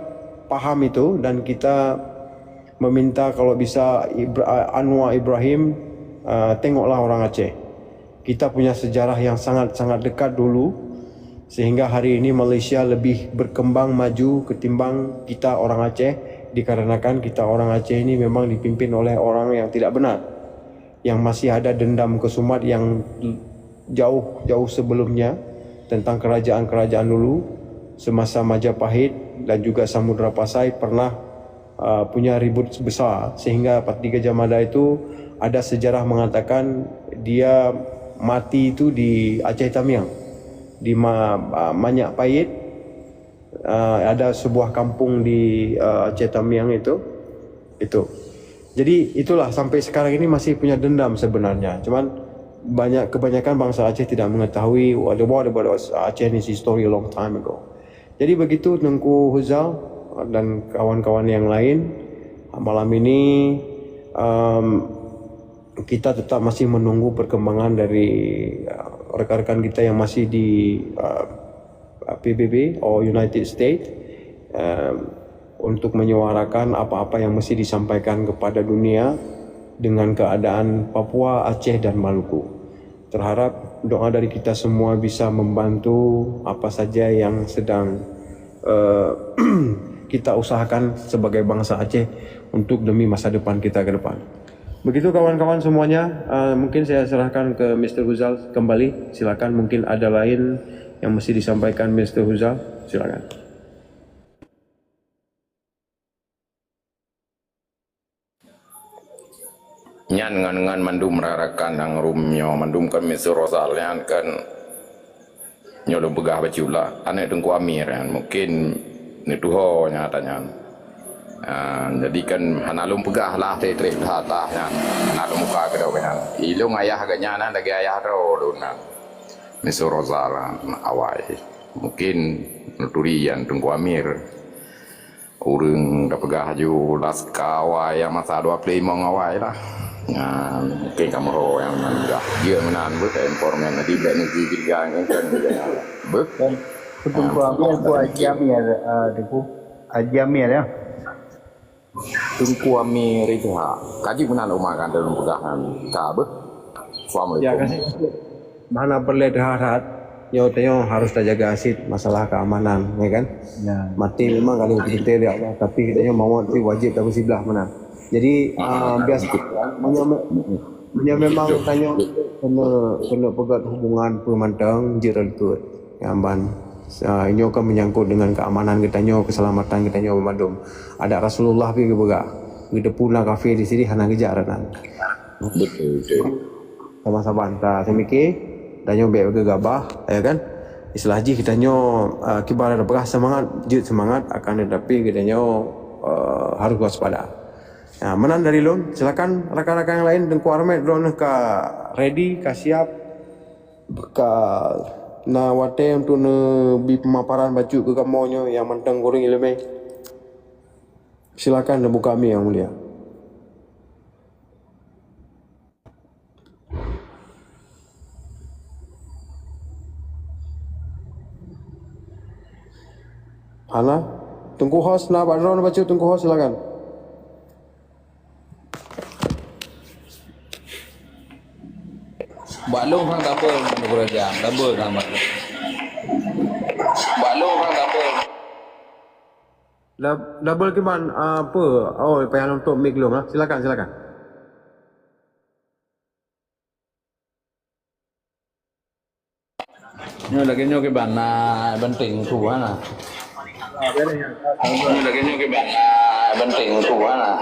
paham itu dan kita meminta kalau bisa Anwar Ibrahim tengoklah orang Aceh. Kita punya sejarah yang sangat-sangat dekat dulu sehingga hari ini Malaysia lebih berkembang maju ketimbang kita orang Aceh dikarenakan kita orang Aceh ini memang dipimpin oleh orang yang tidak benar, yang masih ada dendam kesumat yang jauh sebelumnya tentang kerajaan-kerajaan dulu semasa Majapahit dan juga Samudra Pasai pernah punya ribut besar sehingga Patri Gajah Mada itu ada sejarah mengatakan dia mati itu di Aceh Tamiang di Manyak Payit. Ada sebuah kampung di Aceh Tamiang itu. Jadi itulah sampai sekarang ini masih punya dendam sebenarnya. Cuman kebanyakan bangsa Aceh tidak mengetahui what about Aceh's history a long time ago. Jadi begitu Tengku Huzal dan kawan-kawan yang lain, malam ini kita tetap masih menunggu perkembangan dari rekan-rekan kita yang masih di PBB atau United States untuk menyuarakan apa-apa yang mesti disampaikan kepada dunia dengan keadaan Papua, Aceh dan Maluku. Terharap doa dari kita semua bisa membantu apa saja yang sedang kita usahakan sebagai bangsa Aceh untuk demi masa depan kita ke depan. Begitu kawan-kawan semuanya, mungkin saya serahkan ke Mr. Huzal kembali. Silakan, mungkin ada lain yang mesti disampaikan Mr. Huzal, silakan. Nyan dengan mandum rarakan yang rumnya mandum kan Mr. Rosal yang kan nyolong begah bacula anak Tengku Amir kan mungkin netuho nyatanya. Jadi kan hanalum pegah lah trik hatahnya hanalum muka kedau kan ilung ayah agaknya nan lagi ayah ro luna Mr. Rosal awai mungkin nuturian Tengku Amir urang dah pegah ju laskawai yang masa 25 awai lah. Mungkin kamu yang mendah dia menan informan nanti dan negeri kita kan betul Tengku Amir ku Ajamir Ajamir ya. Tengku Amir itu kaji menan umakan dalam pegangan kabeh. Assalamualaikum. Ya kasih. Mana perlu daharat nyo harus jaga asid masalah keamanan ya kan. Ya. Mati memang kalau kita lihat tapi kita mau wajib tapi sebelah mana. Jadi biasa memang tanya kena pegat hubungan pemandang jiran tu gamban. Ini akan menyangkut dengan keamanan kita nyo, keselamatan kita nyo memandum. Ada Rasulullah pergi ke kita puna kafe di sini hana kejar kan. Betul. Sama-sama antara saya mikir dan nyo biar gegabah ya kan. Istilah ji kita nyo kibar ada berah semangat, jut semangat akan tetapi kita nyo harus waspada. Nah, menan dari lon, silakan rakan-rakan yang lain Tengku Armet drone ka ready, ka siap ka na wate untuk ne bi pemaparan baju ke kamonyo yang mentang goreng ilmu. Silakan Ibu kami yang mulia. Ana, Tengku host na drone baju Tengku host silakan. Balong kan tak apa bekerja, double kan mak. Balong kan tak apa. Double kiman apa? Oh, payah untuk mic lu lah. Silakan. Nyo lagi nyo ke bana banting tu ana. Nyo lagi nyo ke bana Penting tu lah.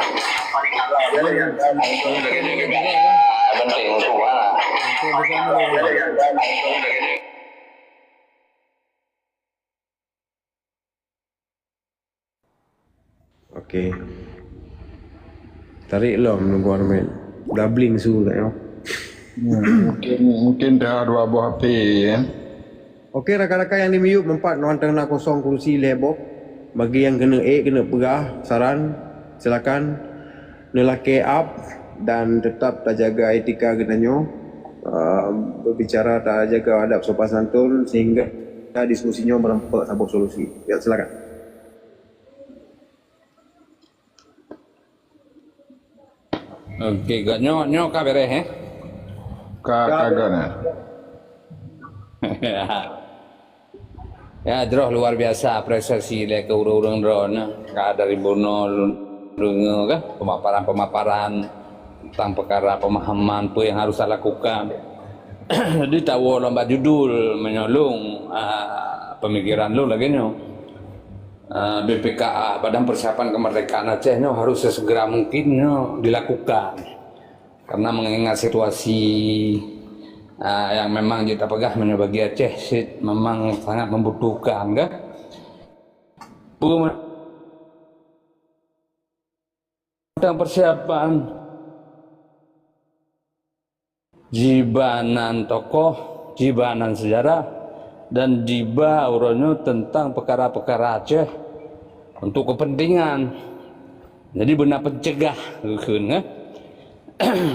Penting tu lah. Okey. Tarik lah menunggu Armin. Doubling su tak ya. Mungkin dah 2 buah api kan. Okey, rakan-rakan yang di mute mempat nonton nak kosong kursi lebo. Bagi yang kena kena pegah saran silakan nelake up dan tetap tak jaga etika genanyo. Berbicara tak jaga adab sopan santun sehingga diskusinya merempak sampai solusi. Ya, silakan. Okey, nyo ka beres Kagak nah. Ya, droh luar biasa apresiasi le ke urang-urang drone ka dari bono lungo ka pemaparan tentang perkara pemahaman apa yang harus saya lakukan. Jadi tahu lomba judul menyolong pemikiran lu lagi nyo. BPKA Badan Persiapan Kemerdekaan Aceh nyo harus sesegera mungkin nyo dilakukan karena mengingat situasi yang memang kita pegang bagi Aceh memang sangat membutuhkan kan. Tentang persiapan jibanan tokoh, jibanan sejarah dan jiba uronyo tentang perkara-perkara Aceh untuk kepentingan. Jadi benar pencegah kan?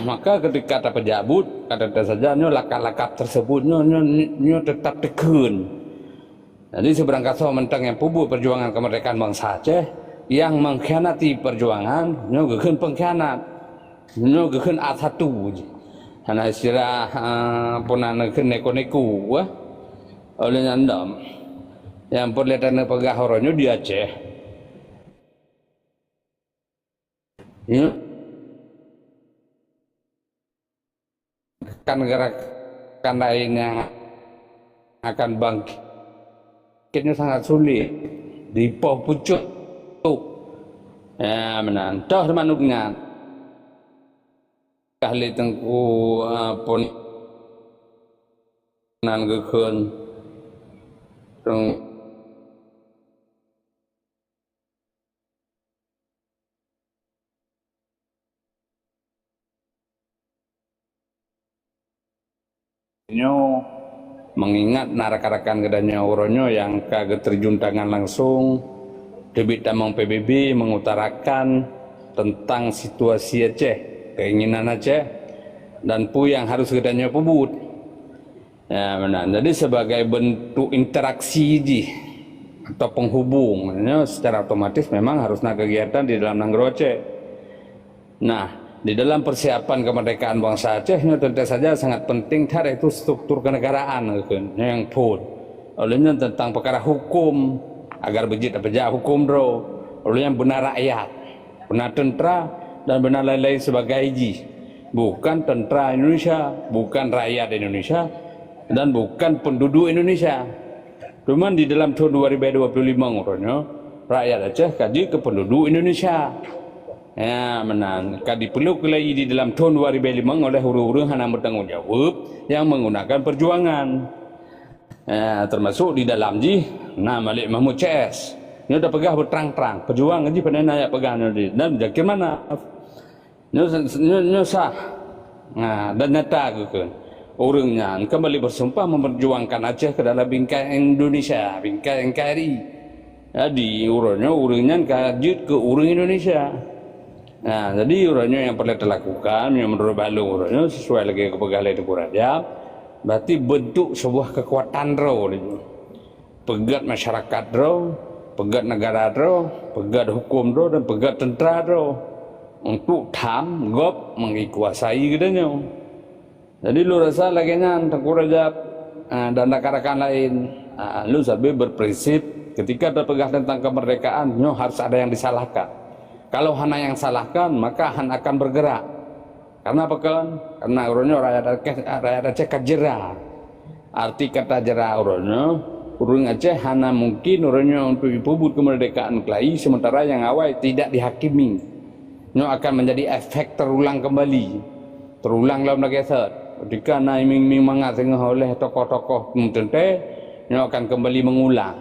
Maka ketika kata pejabat kata saja nyo lakap-lakap tersebut nyo tetap tekun. Jadi seberangkat so mentang yang pubu perjuangan kemerdekaan bangsa Aceh yang mengkhianati perjuangan nyo geukeun pengkhianat. Nyo geukeun A1 hana istilah punanekeun neko-neko oleh nyandam yang perlihatane pegah horonyo di Aceh. Ya. Kan gerakan lain yang akan bangkitnya sangat sulit di poh pucuk ya menantah manungnya ahli tengku pun nan gekeun nyo mengingat narakan gedanya uronyo yang kagak terjun tangan langsung debit tamang PBB mengutarakan tentang situasi Aceh, keinginan Aceh dan pu yang harus gedanya pebut ya benar. Jadi sebagai bentuk interaksi atau penghubung secara otomatis memang harus nak kegiatan di dalam Nanggro Aceh. Nah, di dalam persiapan kemerdekaan bangsa Aceh tentu saja sangat penting cara itu struktur kenegaraan yang pun olehnya tentang perkara hukum agar bejit apa hukum bro olehnya benar rakyat benar tentara dan benar lain-lain sebagai bukan tentara Indonesia, bukan rakyat Indonesia dan bukan penduduk Indonesia. Cuman di dalam tahun 2025 ngurunnya rakyat Aceh kaji ke penduduk Indonesia. Ya menang kadi perlu kelai di dalam tahun 2005 oleh huru-huru hana bertanggung jawab yang menggunakan perjuangan ya, termasuk di dalam nah Malik Mahmud CS ini udah pegah berterang-terang perjuangan pada naya pegang dan jakir mana sah nah dan nyata kan orangnya kembali bersumpah memperjuangkan Aceh ke dalam bingkai Indonesia, bingkai NKRI. Jadi orangnya kajut ke orang Indonesia. Nah, jadi uranya yang perlu dilakukan yang menurut balung uranya sesuai lagi kepegawaian itu Raja, berarti bentuk sebuah kekuatan roh pegat masyarakat roh, pegat negara roh, pegat hukum roh dan pegat tentara roh untuk gop mengikuasai gedenya. Jadi lu rasa lagi Tengku Rajab dan rekan-rekan lain, lu sampai berprinsip ketika berpegang tentang kemerdekaan, harus ada yang disalahkan. Kalau hana yang salahkan, maka han akan bergerak. Karena apa kan? Karena urunnya rakyat Aceh kajera. Arti kata jera urunnya urang Aceh hana mungkin orangnya untuk dipubut kemerdekaan kelai, sementara yang awal tidak dihakimi. Nyo akan menjadi efek terulang kembali, terulang dalam lagi ketika na iming-iming mangat oleh tokoh-tokoh tertentu, nyo akan kembali mengulang.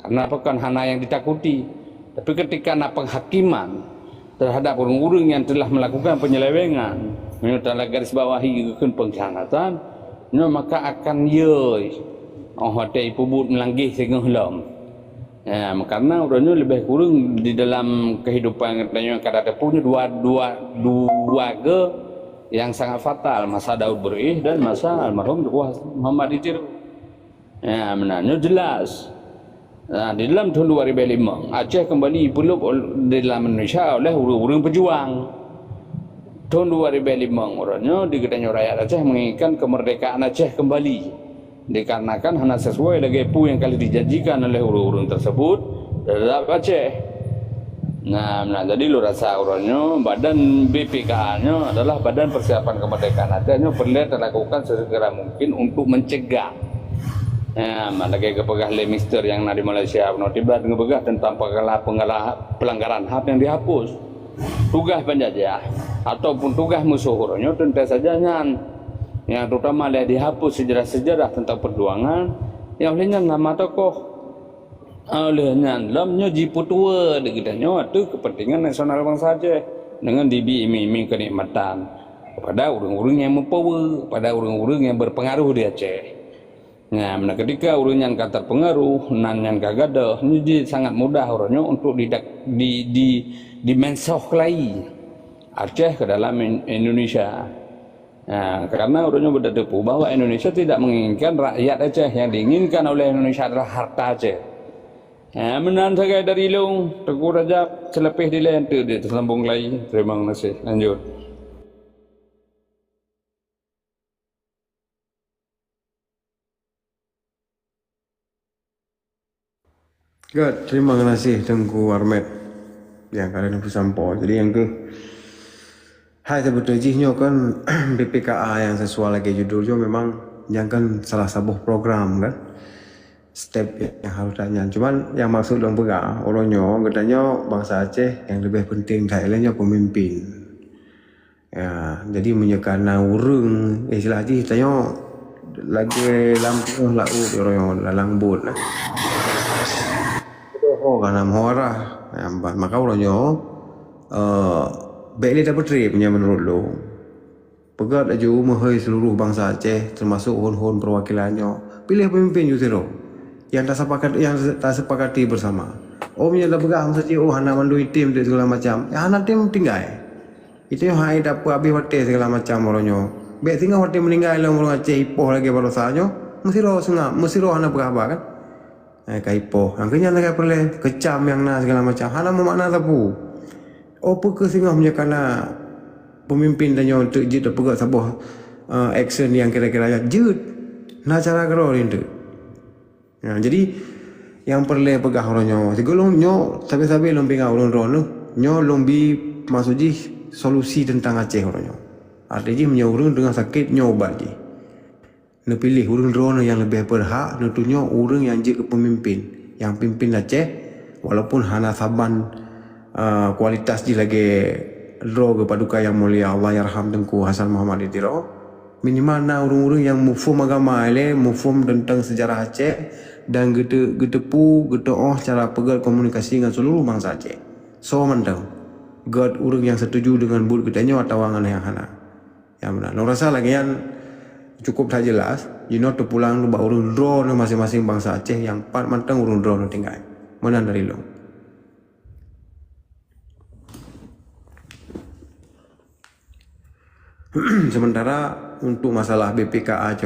Karena apa kan hana yang ditakuti. Tapi ketika na penghakiman terhadap orang-orang yang telah melakukan penyelewengan, nyo telah garis bawahi keun pengkhianatan, nyo maka akan ye hotel pubut melanggih sehingga helam. Ya, karena orangnya lebih kurang di dalam kehidupan katanya kada punya dua ke yang sangat fatal, masa Daud Berih dan masa almarhum Muhammad Itir. Ya, menanya jelas. Nah, di dalam tahun 2005 Aceh kembali peluk di dalam Indonesia oleh orang-orang pejuang. Tahun 2005 orangnya di Gedanya rakyat Aceh menginginkan kemerdekaan Aceh kembali, dikarenakan hanya sesuai dengan pu yang kali dijanjikan oleh orang-orang tersebut terhadap Aceh. Nah, jadi lu rasa orangnya badan BPKA-nya adalah Badan Persiapan Kemerdekaan Aceh-nya perlu dilakukan sesegera mungkin untuk mencegah. Ya, lagi kepegah Lemister yang di Malaysia tiba ngepegah tentang pelanggaran HAM yang dihapus. Tugas penjajah ataupun tugas musuh orangnya tentu saja yang terutama dia dihapus sejarah-sejarah tentang perjuangan yang olehnya nama tokoh olehnya dalamnya jiputua degedanya itu kepentingan nasional bangsa Aceh dengan diiming-iming kenikmatan kepada orang-orang yang mempower, kepada orang-orang yang berpengaruh di Aceh. Nah, ketika orang yang terpengaruh, yang kagada, ini sangat mudah orangnya untuk dimensohlai Aceh ke dalam Indonesia. Nah, karena orangnya berdepu bahwa Indonesia tidak menginginkan rakyat Aceh, yang diinginkan oleh Indonesia adalah harta Aceh. Nah, menan saya dari Long, Teguh Rajab, selepih di lain tu dia tersambung lagi. Terima kasih. Lanjut. Good, terima kasih Tengku Armet yang kalian bersampo. Jadi yang ke hai sebetulnya kan BPKA yang sesuai lagi judulnya memang yang kan salah satu program kan step yang harus tanya. Cuman yang maksud dong pegah orangnya katanya bangsa Aceh yang lebih penting Thailandnya pemimpin. Ya, jadi menyekana urung istilah haji tanya lagi lampu laut orang lalang bot lah. Oh, karena muara, maka orangnya baik dia dapat trip punya menurut lo. Pegat aja mahai seluruh bangsa Aceh termasuk hon-hon perwakilannya. Pilih pemimpin justru yang tak sepakati bersama. Oh punya dah pegang saja. Oh hana mandui tim dan segala macam. Ya hana tim tinggal. Itu yang hai dapat habis waktu segala macam orangnya. Baik tinggal waktu meninggal orang Aceh ipoh lagi baru sahaja. Mesti roh sengap, mesti roh hana berapa kan? Kaipo angkanya nak perle kecam yang na segala macam hana memakna tapu opo ke singah punya kana pemimpin dan yang untuk jid pegak sabuh action yang kira-kira jud na cara gero itu ya, jadi yang perle pegah orangnya segolong nyo sabi-sabi lombi ngawulun rono nyo lombi maksudnya solusi tentang Aceh orangnya artinya menyaurun dengan sakit nyo obat je. Nak pilih urang drone yang lebih berhak, tentunya urang yang jadi pemimpin, yang pimpin Aceh, walaupun hana saban kualitas di lagi draw ke paduka yang mulia Allah yarham Tengku Hasan Muhammad Itiro, minimal na urang-urang yang mufum agama ele, mufum tentang sejarah Aceh dan getepu cara pegal komunikasi dengan seluruh bangsa Aceh. So mantap, God urang yang setuju dengan bul kitanya atau angan yang hana, yang mana? Nong rasa lagi yang cukup dah jelas, tu pulang lu urun drone masing-masing bangsa Aceh yang part mantang urun drone tinggal. Mana dari lo? Sementara untuk masalah BPKA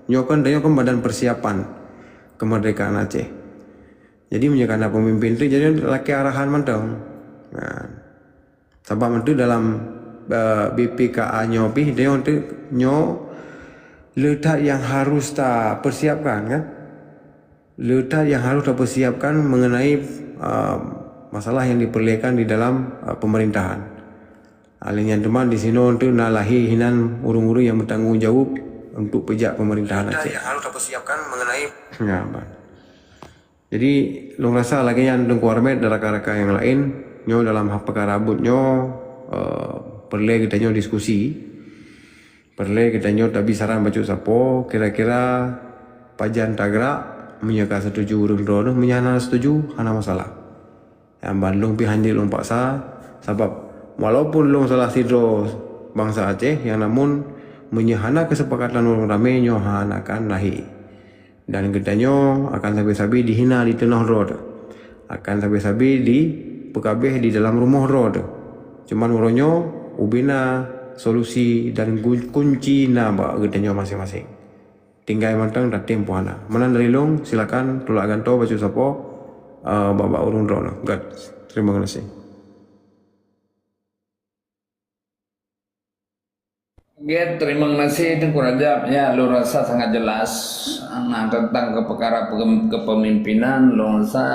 nyo kan badan persiapan kemerdekaan Aceh. Jadi menyekana pemimpin itu jadi laki arahan mantang. Nah, sebab itu dalam BPKA nyo pi dia untuk nyo letak yang harus tak persiapkan kan, letak yang harus tak persiapkan mengenai masalah yang diperlihatkan di dalam pemerintahan. Alihnya teman di sini untuk nalahi hinan urung-urung yang bertanggung jawab untuk pejak pemerintahan Aceh. Letak yang harus tak persiapkan mengenai ya, Jadi long rasa lagi yang dengku armet dan rakan-rakan yang lain nyo dalam perkara abut nyo perlu kita nyo diskusi, perlu kita nyo tapi saran baca sapo kira-kira pajan tagrak menyaka setuju urung drone menyana setuju hana masalah. Yang Bandung pi handil long paksa sebab walaupun long salah sidro bangsa Aceh yang namun menyahana kesepakatan orang ramai nyo akan lahi. Dan gedanyo akan sabi-sabi dihina di tengah road, akan sabi-sabi di pekabeh di dalam rumah road. Cuman uronyo ubina solusi dan kunci na ba gedanyo masing-masing. Tinggal mantang dan tempo hana. Menan dari long silakan tolak ganto baca sapo babak urun rono. God, terima kasih. Ya, terima kasih Tengku Rajab. Ya, lu rasa sangat jelas tentang perkara kepemimpinan lu rasa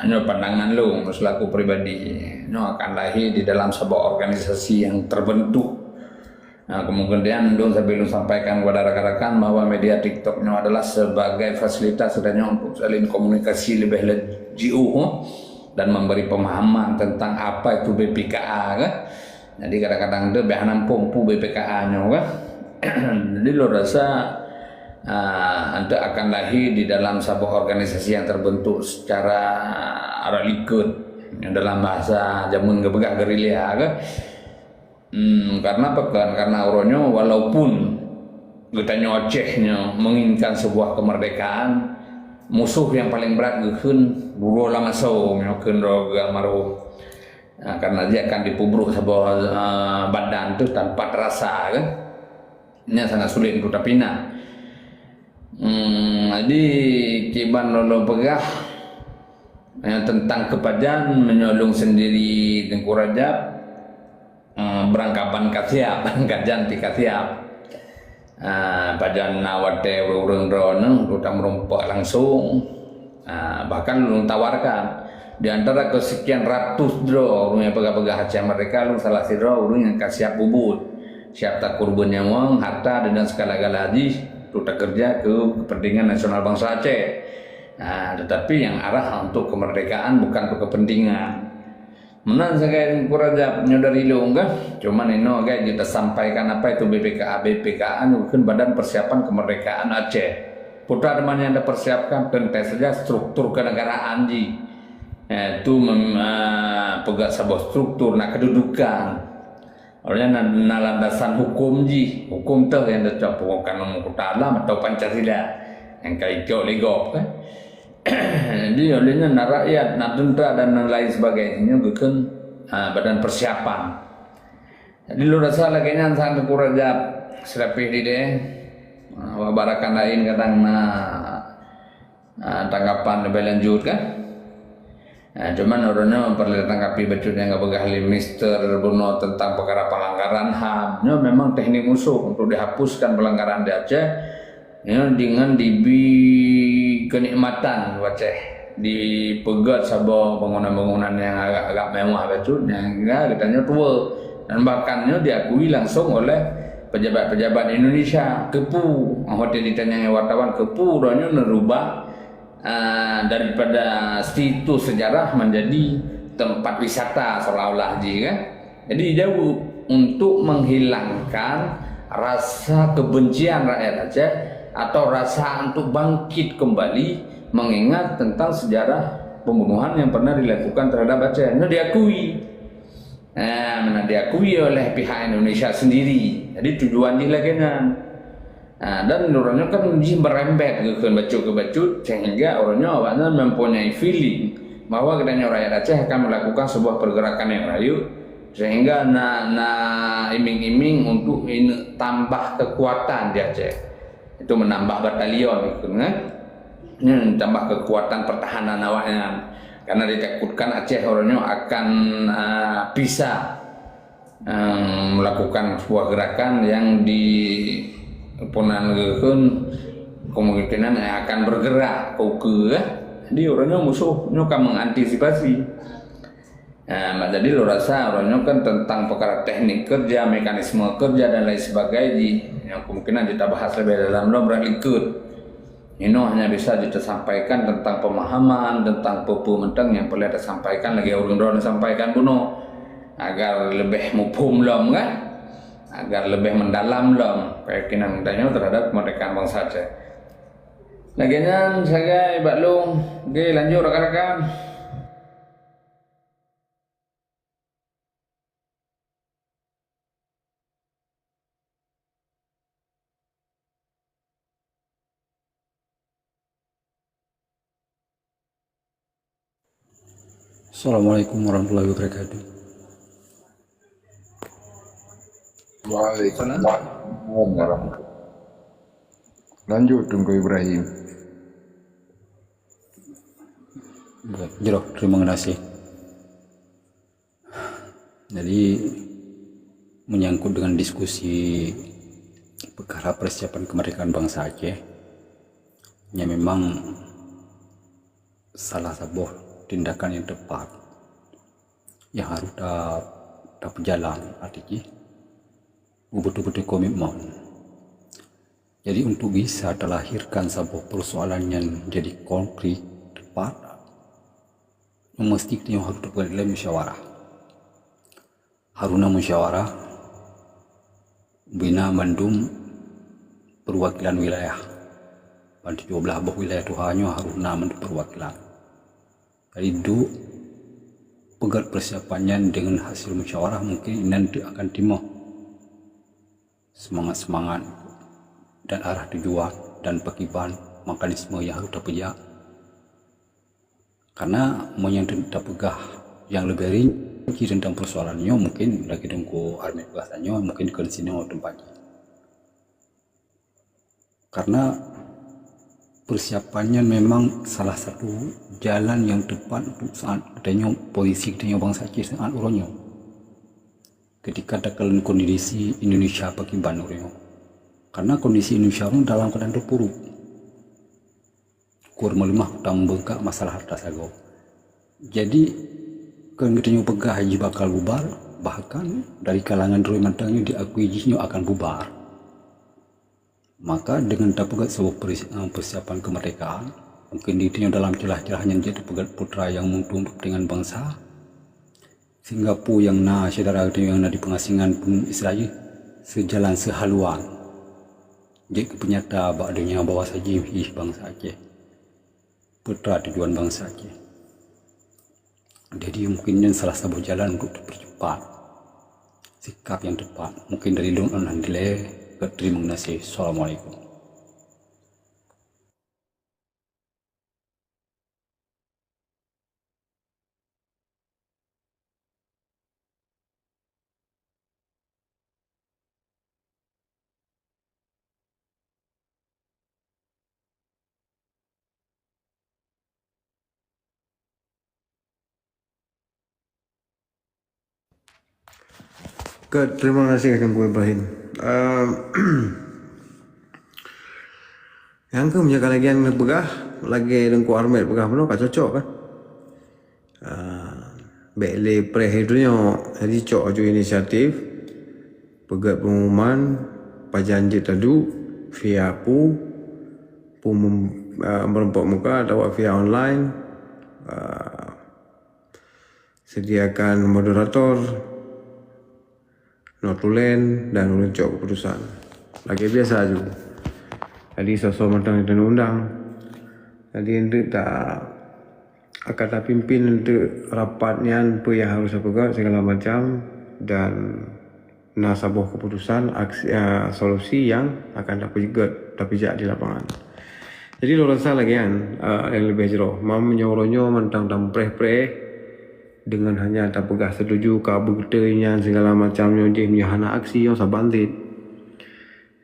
pandangan lu selaku pribadi akan lahir di dalam sebuah organisasi yang terbentuk. Kemudian lu sampaikan kepada rekan-rekan bahwa media TikTok adalah sebagai fasilitas sebenarnya untuk saling komunikasi lebih jauh dan memberi pemahaman tentang apa itu BPKA kan. Jadi kadang-kadang dia biar pompu BPKA-nya kan. Jadi lo rasa anda akan lahir di dalam sebuah organisasi yang terbentuk secara arah likut dalam bahasa jamun gebegak gerilya kan. Karena apa kan? Karena uronyo walaupun getanya Acehnya menginginkan sebuah kemerdekaan, musuh yang paling berat geun buru lama so nyokeun roga almarhum. Karena dia akan dipubruk sebuah badan itu tanpa terasa kan, ini sangat sulit untuk tapina. Jadi kiban lolo pegah tentang kepajan menyolong sendiri Tengku Rajab berangkapan kasiap kajan ti kasiap pajan nawate urung drone utam rompak langsung bahkan lu tawarkan di antara kesekian ratus draw urung yang pegah-pegah Aceh mereka lu salah si draw urung yang siap bubut siap tak kurban yang wang harta dan segala-gala haji untuk kerja ke kepentingan nasional bangsa Aceh. Tetapi yang arah untuk kemerdekaan bukan untuk kepentingan menan saya Tengku Rajab nyodari lu enggak cuman ini agak kita sampaikan apa itu BPKA bukan Badan Persiapan Kemerdekaan Aceh putra teman yang anda persiapkan tentu saja struktur kenegaraan ji itu pegang sebuah struktur kedudukan olehnya landasan hukum ji hukum tu yang dicapukan mengkuta alam atau Pancasila yang kaikau legop kan. Jadi olehnya rakyat tentera dan lain sebagainya bukan badan persiapan. Jadi lu rasa lagi nya sang Tengku Rajab serapih di deh barakan lain kadang tanggapan lebih lanjut kan. Cuman orangnya perlu tanggapi betul yang gak begah Mr. Bruno tentang perkara pelanggaran HAM. Memang teknik musuh untuk dihapuskan pelanggaran di Aceh dengan kenikmatan Aceh dipegat sebuah bangunan-bangunan yang agak mewah betul yang katanya tua dan bahkannya diakui langsung oleh pejabat-pejabat Indonesia. Kepu hotel ditanya wartawan kepu orangnya nerubah daripada situs sejarah menjadi tempat wisata seolah-olah kan. Jadi jauh untuk menghilangkan rasa kebencian rakyat Aceh atau rasa untuk bangkit kembali mengingat tentang sejarah pembunuhan yang pernah dilakukan terhadap Aceh. Itu diakui. Diakui oleh pihak Indonesia sendiri. Jadi tujuan dia lagi dan orangnya kan merembet ke bacut sehingga orangnya awalnya mempunyai feeling bahwa katanya rakyat Aceh akan melakukan sebuah pergerakan yang rayu sehingga iming-iming untuk ini tambah kekuatan di Aceh itu menambah batalion gitu kan tambah kekuatan pertahanan awaknya karena ditakutkan Aceh orangnya akan bisa melakukan sebuah gerakan yang di kemungkinan yang akan bergerak ke jadi orangnya musuhnya akan mengantisipasi. Jadi lo rasa orangnya kan tentang perkara teknik kerja, mekanisme kerja dan lain sebagainya yang kemungkinan kita bahas lebih dalam lo berikut Ini hanya bisa disampaikan tentang pemahaman, tentang pepu menteng yang boleh disampaikan lagi orang-orang disampaikan buno agar lebih mufhum lom kan, agar lebih mendalam lom keyakinan danyo terhadap kemerdekaan bangsa Aceh. Laginya saya Mbak Long, oke lanjut rekan-rekan. Assalamualaikum warahmatullahi wabarakatuh. Waalaikumsalam. Lanjut Tunggu Ibrahim. Jero, terima kasih. Jadi menyangkut dengan diskusi perkara persiapan kemerdekaan bangsa Aceh, ya memang salah sebuah tindakan yang tepat yang harus dapat jalan artinya betul-betul komitmen. Jadi untuk bisa terlahirkan sebuah persoalan yang jadi konkret tepat, mesti kita harus dalam musyawarah. Haruna musyawarah bina mandum perwakilan wilayah. Bantu 12 buah wilayah Tuhannya haruna mandum perwakilan. Jadi itu pegat persiapannya dengan hasil musyawarah mungkin nanti akan timbul semangat-semangat dan arah tujuan dan pekiban mekanisme yang harus terpejak. Karena menyangkut terpegah yang lebih rinci tentang persoalannya mungkin lagi tunggu armit bahasanya mungkin ke sini tempatnya. Karena persiapannya memang salah satu jalan yang tepat untuk saat adanya posisi adanya bangsa Aceh saat uronyo. Ketika ada kondisi Indonesia pakiban uronyo. Karena kondisi Indonesia pun dalam keadaan terpuruk. Kur melemah tambah masalah harta sago. Jadi ketika pegah haji bakal bubar, bahkan dari kalangan Rui Mantangnya diakui hajinya akan bubar. Maka dengan dapat sebuah persiapan kemerdekaan, mungkin dirinya dalam celah-celahnya jadi pegat putra yang mutu untuk dengan bangsa, Singapura yang saudara yang di pengasingan pun Israel sejalan sehaluan. Jadi penyata bakdonya bahwa saja bangsa Aceh, putra tujuan bangsa Aceh. Jadi mungkin yang salah satu jalan untuk dipercepat sikap yang tepat. Mungkin dari Long Andile. Terima kasih. Assalamualaikum. Terima kasih Kang Ibrahim. Yang ke menjaga lagi yang pegah lagi dengku armet pegah mana tak cocok kan? Bele prehidronya jadi cocok aja inisiatif pegat pengumuman pajanji tadu via pu merempok muka atau via online, sediakan moderator, notulen dan uncok keputusan. Lagi biasa aja. Jadi sosok mentang itu undang. Jadi untuk tak akan tak pimpin untuk rapatnya apa yang harus apa segala macam dan nasabah keputusan aksi solusi yang akan dapat juga terpijak di lapangan. Jadi lo rasa lagi kan yang lebih jero, mau menyoronyo mentang dan preh dengan hanya tak pegah setuju kabutnya segala macamnya dia punya aksi yang sabantit.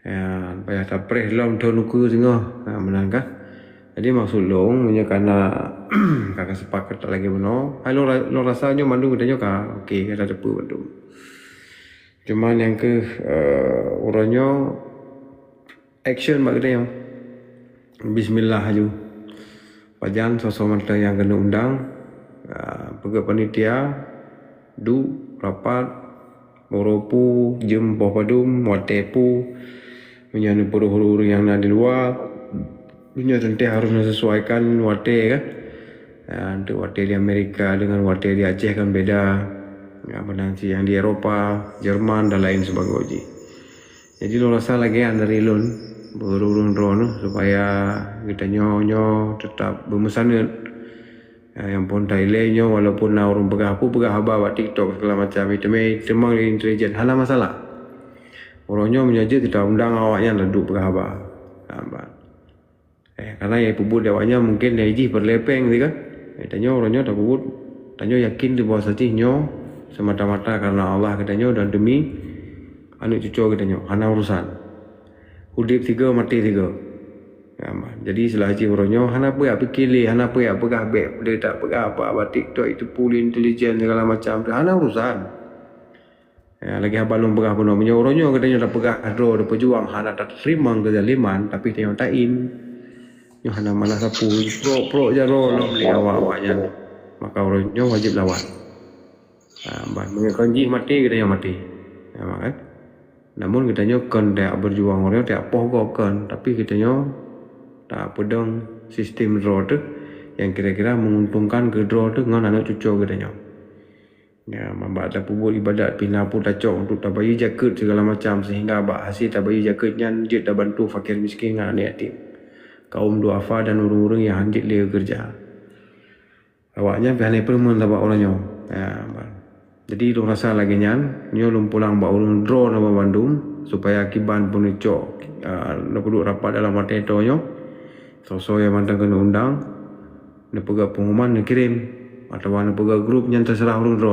Ya, payah tak preh long tonuku singo menangkah. Jadi maksud long punya karena kakak sepakat lagi beno. Lo rasanya mandu katanya kah? Okey, kata depu mandu. Cuman yang ke uranyo action maknanya bismillah aja. Pajan sosok mata yang kena undang pegawai panitia du rapat moropu jem bopadum watepu menyanu huru-huru yang ada di luar dunia tentu harus menyesuaikan wate kan. Untuk wate di Amerika dengan wate di Aceh kan beda. Menanti yang di Eropah, Jerman dan lain sebagainya. Jadi lo rasa lagi dari lon berurun drone supaya kita nyo tetap bermesanut. Yang pun Thailandnya walaupun orang pegah haba buat TikTok segala macam itu memang intelijen hala masalah. Orangnya menjadi tidak undang awaknya leduk pegah haba. Karena ya pebut awaknya mungkin dia iji berlepeng sih kan. Tanya orangnya tak pebut, tanya yakin di bawah sajihnya semata-mata karena Allah katanya dan demi anak cucu katanya hana urusan udip 3 mati 3 jadi selagi orangnya hana apa fikir hana apa pegah beb dia tak pegah apa TikTok itu puli intelijen segala macam hana urusan lagi balung pegah penuh punya orangnya katanya dah pegah adro dah pejuang hana tak terima kezaliman tapi tengok tain nyo hana malah sapu pro jaro lo beli awak-awaknya maka orangnya wajib lawan. Mengenji mati kita yang mati, kan? Namun kita kan tak berjuang orang tak pohon tapi kita tak pedang sistem draw tu yang kira-kira menguntungkan ke draw tu dengan anak cucu kita ya, mambat tak pubul ibadat pina pun tak cok untuk tak bayi jaket segala macam sehingga abak hasil tak bayi jaketnya dia tak bantu fakir miskin dengan anak yatim, kaum duafa dan orang-orang yang hanjit dia kerja. Awaknya pihak permen tak bawa orangnya, ya. Jadi lu rasa lagi nyan, nyo lu pulang bawa urung draw nama Bandung supaya kiban pun cok, nak duduk rapat dalam mata itu nyo, sosok yang mantan kena undang, nak pegak pengumuman nak kirim, atau nak pegak grup yang terserah urung draw.